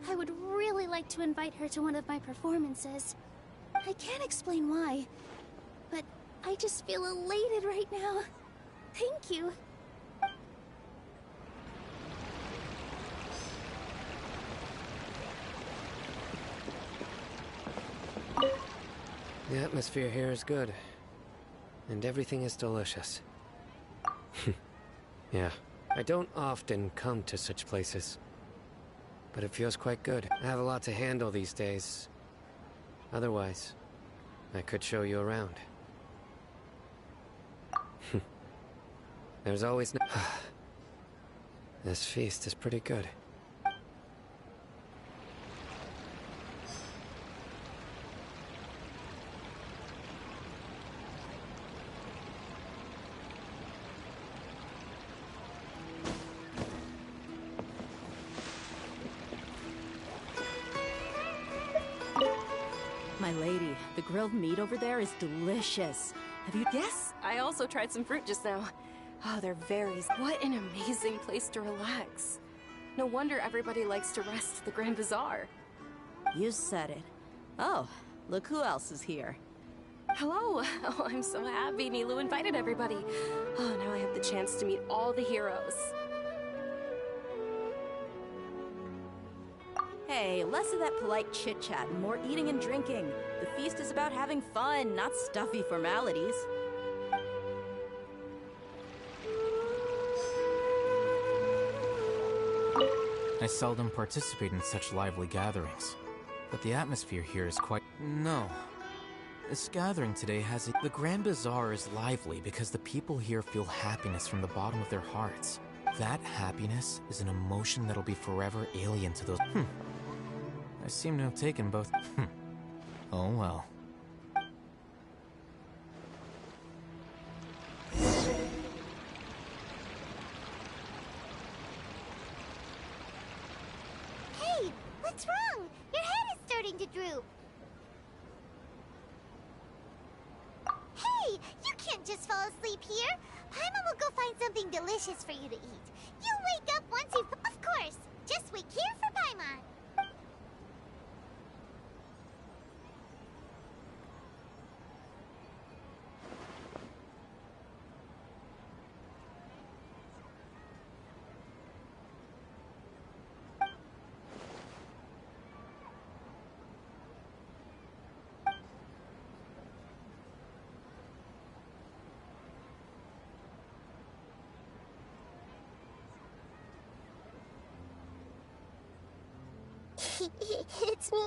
I would really like to invite her to one of my performances. I can't explain why, but I just feel elated right now. Thank you. The atmosphere here is good. And everything is delicious. Yeah, I don't often come to such places. But it feels quite good. I have a lot to handle these days. Otherwise, I could show you around. There's always no... This feast is pretty good. My lady, the grilled meat over there is delicious. Have you... Yes, I also tried some fruit just now. Oh, they're very... What an amazing place to relax. No wonder everybody likes to rest at the Grand Bazaar. You said it. Oh, look who else is here. Hello. Oh, I'm so happy Nilou invited everybody. Oh, now I have the chance to meet all the heroes. Hey, less of that polite chit-chat and more eating and drinking. The feast is about having fun, not stuffy formalities. I seldom participate in such lively gatherings, but the atmosphere here is quite... No. This gathering today has... The Grand Bazaar is lively because the people here feel happiness from the bottom of their hearts. That happiness is an emotion that'll be forever alien to those... I seem to have taken both... Oh well. Hey, what's wrong? Your head is starting to droop. Hey, you can't just fall asleep here. Paimon will go find something delicious for you to eat. You'll wake up once you... Of course. Just wait here for Paimon. It's me.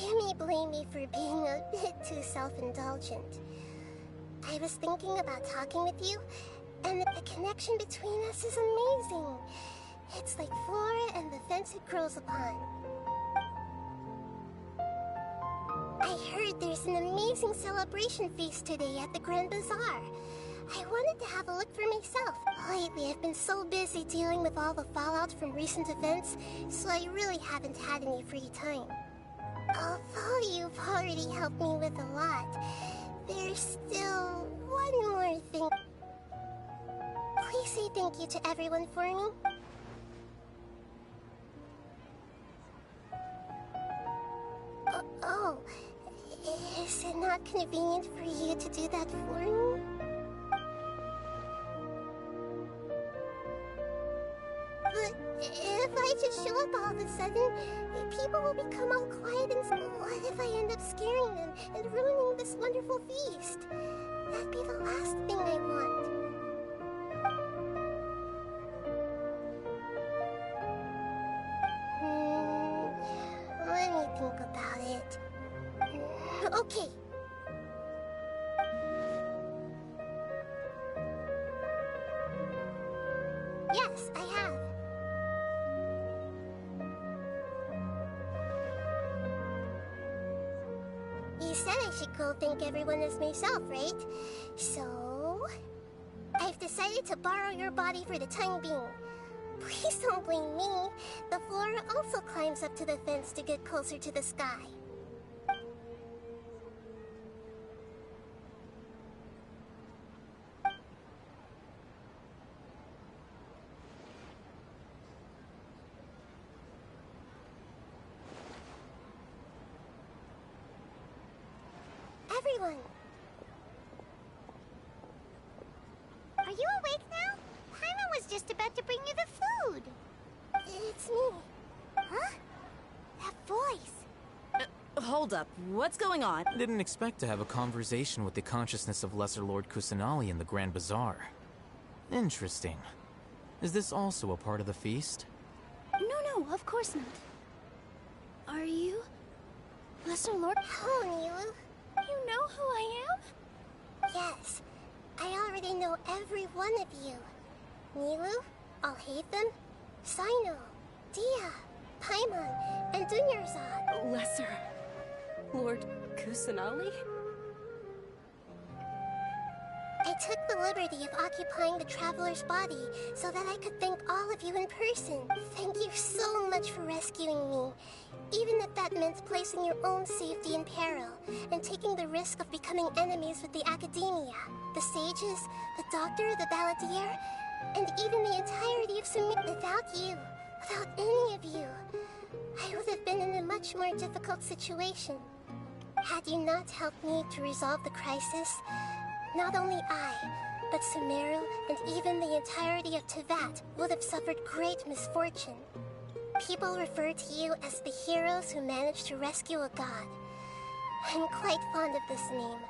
You may blame me for being a bit too self-indulgent. I was thinking about talking with you, and the connection between us is amazing. It's like flora and the fence it grows upon. I heard there's an amazing celebration feast today at the Grand Bazaar. I wanted to have a look for myself. Lately, I've been so busy dealing with all the fallout from recent events, so I really haven't had any free time. Although you've already helped me with a lot, there's still one more thing. Please say thank you to everyone for me. Oh, is it not convenient for you to do that for me? But if I just show up all of a sudden, people will become all quiet and what if I end up scaring them and ruining this wonderful feast? That'd be the last thing I want. Okay. Yes, I have. You said I should go thank everyone as myself, right? So... I've decided to borrow your body for the time being. Please don't blame me. The flora also climbs up to the fence to get closer to the sky. Everyone! Are you awake now? Paimon was just about to bring you the food. It's me. Huh? That voice. Hold up. What's going on? I didn't expect to have a conversation with the consciousness of Lesser Lord Kusanali in the Grand Bazaar. Interesting. Is this also a part of the feast? No, of course not. Are you... Lesser Lord? Oh, Nilu. You know who I am? Yes. I already know every one of you. Nilu, Alhaitham, Sino, Dia, Paimon, and Dunyarzad. Lesser Lord Kusanali? I took the liberty of occupying the Traveler's body so that I could thank all of you in person. Thank you so much for rescuing me, even if that meant placing your own safety in peril and taking the risk of becoming enemies with the Academia, the sages, the doctor, the balladeer, and even the entirety of Sumeru. Without you, without any of you, I would have been in a much more difficult situation. Had you not helped me to resolve the crisis, not only I, but Sumeru and even the entirety of Teyvat would have suffered great misfortune. People refer to you as the heroes who managed to rescue a god. I'm quite fond of this name.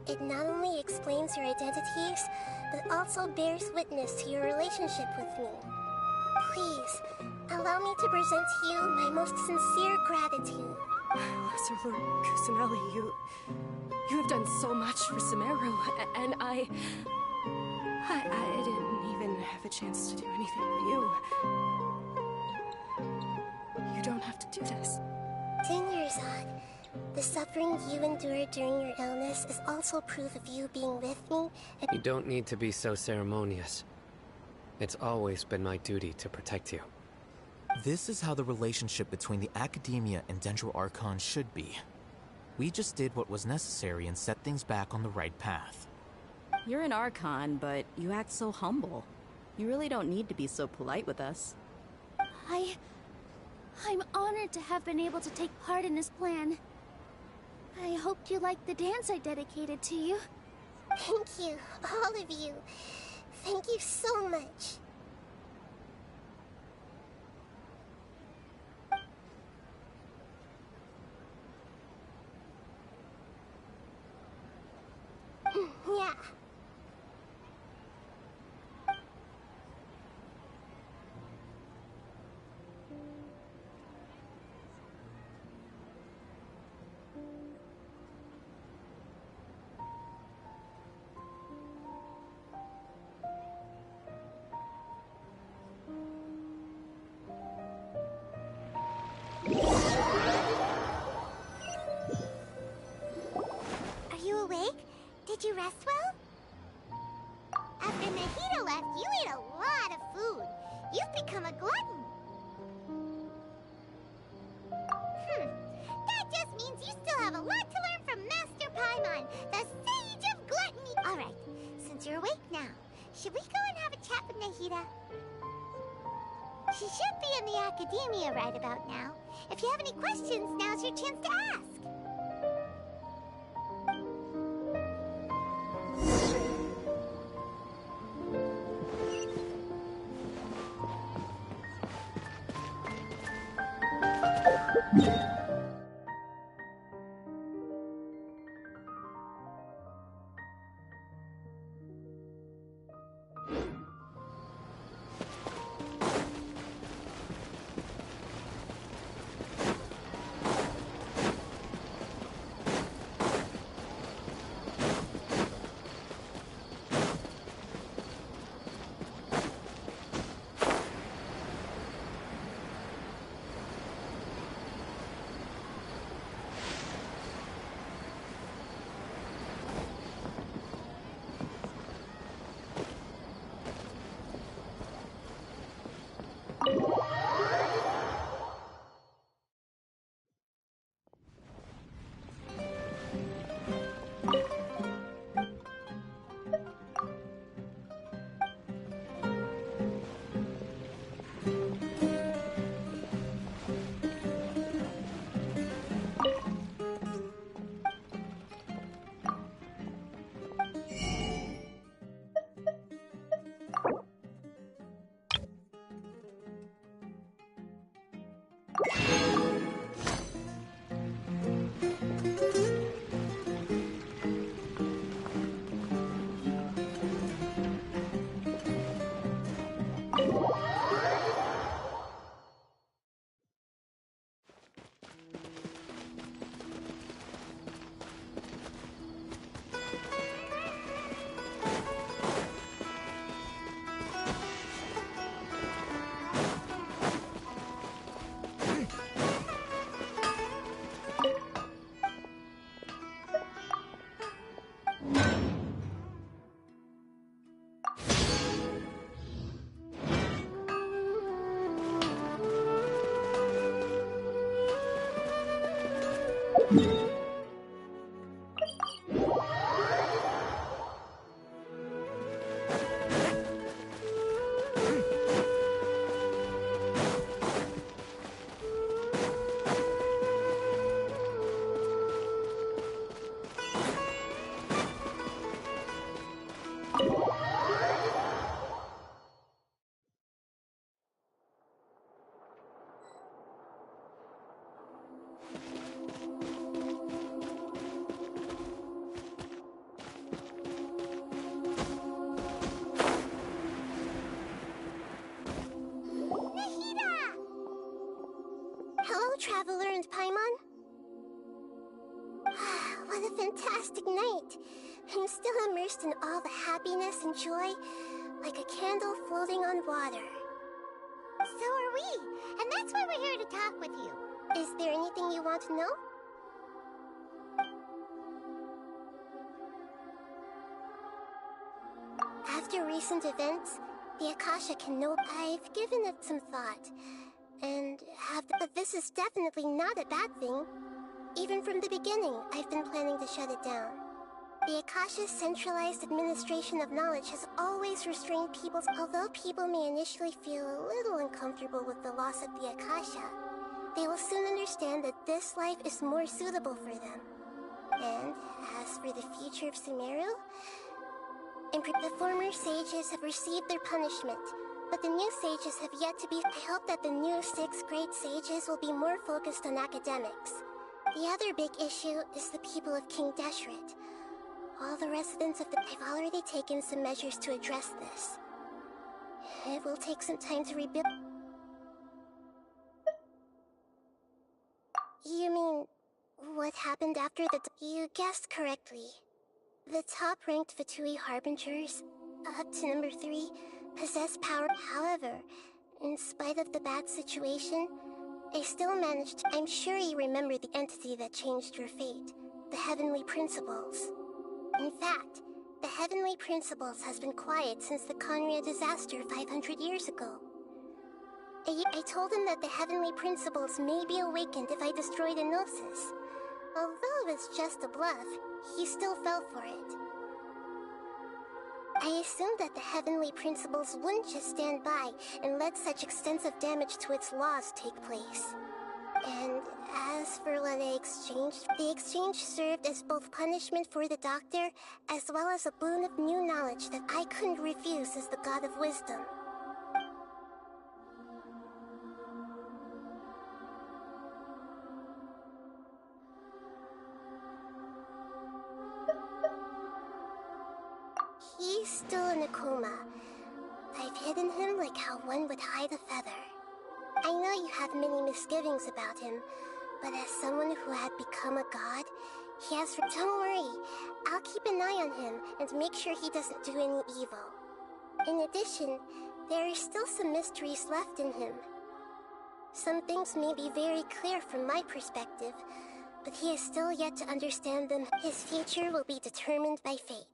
It not only explains your identities, but also bears witness to your relationship with me. Please, allow me to present to you my most sincere gratitude. Lesser Lord Kusanali, you have done so much for Sumeru, and I didn't even have a chance to do anything for you. You don't have to do this. Dunyarzad, the suffering you endured during your illness is also proof of you being with me. You don't need to be so ceremonious. It's always been my duty to protect you. This is how the relationship between the Academia and Dendro Archon should be. We just did what was necessary and set things back on the right path. You're an Archon, but you act so humble. You really don't need to be so polite with us. I'm honored to have been able to take part in his plan. I hoped you liked the dance I dedicated to you. Thank you, all of you. Thank you so much. Yeah. Are you awake? Did you rest well? After Nahida left, you ate a lot of food. You've become a glutton. That just means you still have a lot to learn from Master Paimon, the Sage of Gluttony. Alright, since you're awake now, should we go and have a chat with Nahida? She should be in the Academia right about now. If you have any questions, now's your chance to ask. Hello, Traveler and Paimon. What a fantastic night. I'm still immersed in all the happiness and joy, like a candle floating on water. So are we, and that's why we're here to talk with you. Is there anything you want to know? After recent events, the Akasha can know I've given it some thought, and but this is definitely not a bad thing. Even from the beginning, I've been planning to shut it down. The Akasha's centralized administration of knowledge has always restrained people. Although people may initially feel a little uncomfortable with the loss of the Akasha, they will soon understand that this life is more suitable for them. And as for the future of Sumeru, the former sages have received their punishment, but the new sages have yet to be. I hope that the new 6th grade sages will be more focused on academics. The other big issue is the people of King Deshret. All the residents of I've already taken some measures to address this. It will take some time to rebuild. You mean, what happened after the... You guessed correctly. The top-ranked Fatui Harbingers, up to number 3, possess power. However, in spite of the bad situation, I still managed. I'm sure you remember the entity that changed your fate, the Heavenly Principles. In fact, the Heavenly Principles has been quiet since the Conria disaster 500 years ago. I told him that the Heavenly Principles may be awakened if I destroy the Gnosis. Although it's just a bluff, he still fell for it. I assumed that the Heavenly Principles wouldn't just stand by and let such extensive damage to its laws take place. And as for what I exchanged, the exchange served as both punishment for the Doctor, as well as a boon of new knowledge that I couldn't refuse as the God of Wisdom. He's still in a coma. I've hidden him like how one would hide a feather. I know you have many misgivings about him, but as someone who had become a god, he has... Don't worry, I'll keep an eye on him and make sure he doesn't do any evil. In addition, there are still some mysteries left in him. Some things may be very clear from my perspective, but he is still yet to understand them. His future will be determined by fate.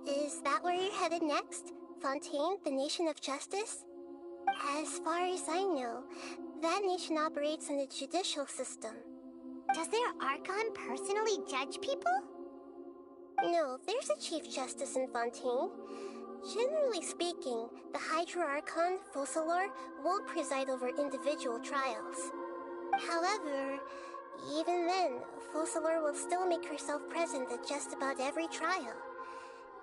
Is that where you're headed next? Fontaine, the Nation of Justice? As far as I know, that nation operates in a judicial system. Does their Archon personally judge people? No, there's a Chief Justice in Fontaine. Generally speaking, the Hydra Archon, Focalor, will preside over individual trials. However, even then, Focalor will still make herself present at just about every trial.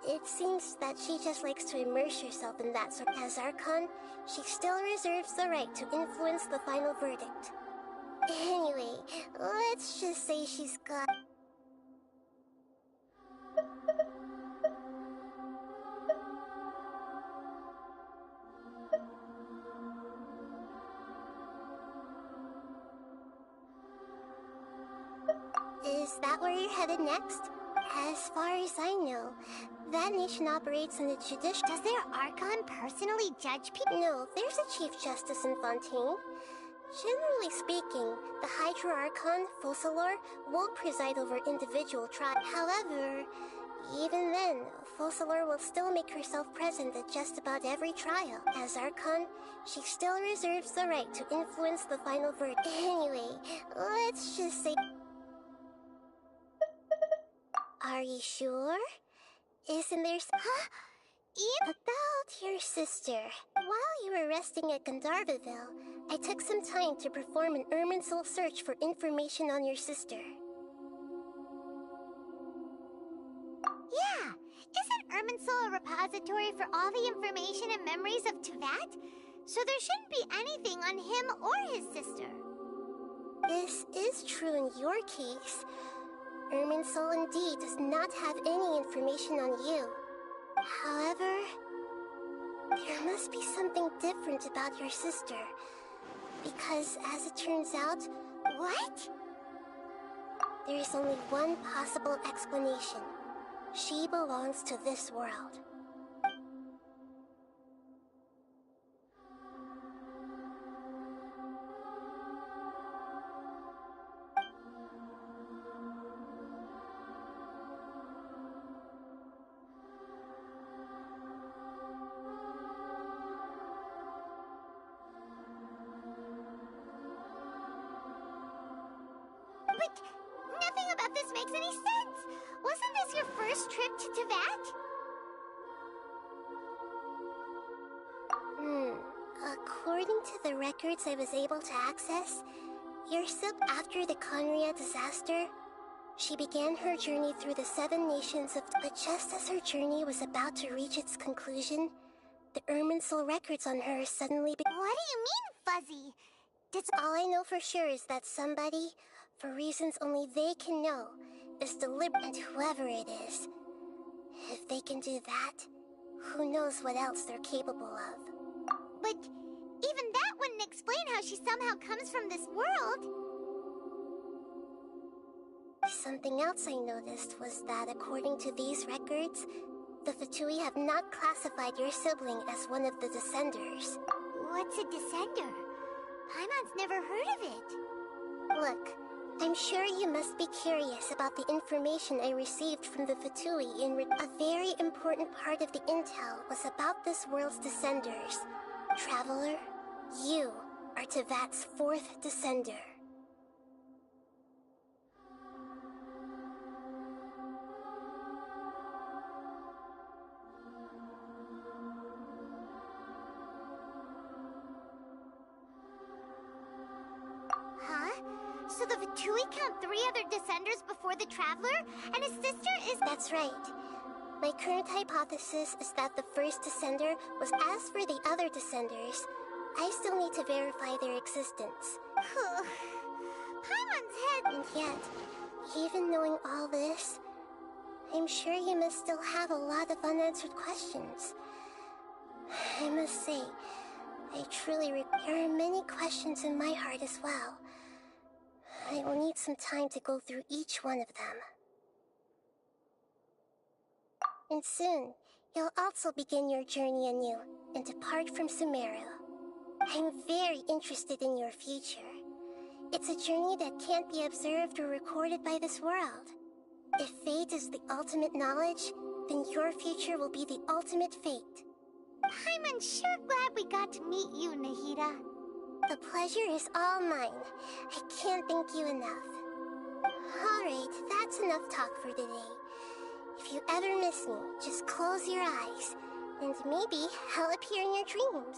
It seems that she just likes to immerse herself in that sort. As Archon, she still reserves the right to influence the final verdict. Anyway, let's just say she's got... Is that where you're headed next? As far as I know, that nation operates in the judicial... Does their Archon personally judge people? No, there's a Chief Justice in Fontaine. Generally speaking, the Hydra Archon, Focalor, will preside over individual trials. However, Even then, Focalor will still make herself present at just about every trial. As Archon, she still reserves the right to influence the final verdict. Anyway, let's just say... Are you sure? Isn't there... Huh? About your sister. While you were resting at Gandharvaville, I took some time to perform an Irminsul search for information on your sister. Yeah! Isn't Irminsul a repository for all the information and memories of Teyvat? So there shouldn't be anything on him or his sister. This is true in your case. Irminsul indeed does not have any information on you. However, there must be something different about your sister. Because, as it turns out... What? There is only one possible explanation. She belongs to this world. But nothing about this makes any sense! Wasn't this your first trip to Teyvat? According to the records I was able to access, your sib after the Conria disaster, she began her journey through the 7 nations of... But just as her journey was about to reach its conclusion, the Irminsul records on her suddenly What do you mean, Fuzzy? All I know for sure is that somebody, for reasons only they can know, is deliberate, and whoever it is. If they can do that, who knows what else they're capable of. But even that wouldn't explain how she somehow comes from this world. Something else I noticed was that according to these records, the Fatui have not classified your sibling as one of the Descenders. What's a Descender? Paimon's never heard of it. Look, I'm sure you must be curious about the information I received from the Fatui A very important part of the intel was about this world's Descenders. Traveler, you are Teyvat's 4th Descender. So the Fatui count 3 other Descenders before the Traveler, and his sister is... That's right. My current hypothesis is that the first Descender was as for the other Descenders. I still need to verify their existence. Paimon's head... And yet, even knowing all this, I'm sure you must still have a lot of unanswered questions. I must say, there are many questions in my heart as well. I will need some time to go through each one of them. And soon, you'll also begin your journey anew and depart from Sumeru. I'm very interested in your future. It's a journey that can't be observed or recorded by this world. If fate is the ultimate knowledge, then your future will be the ultimate fate. Paimon's sure glad we got to meet you, Nahida. The pleasure is all mine. I can't thank you enough. Alright, that's enough talk for today. If you ever miss me, just close your eyes, and maybe I'll appear in your dreams.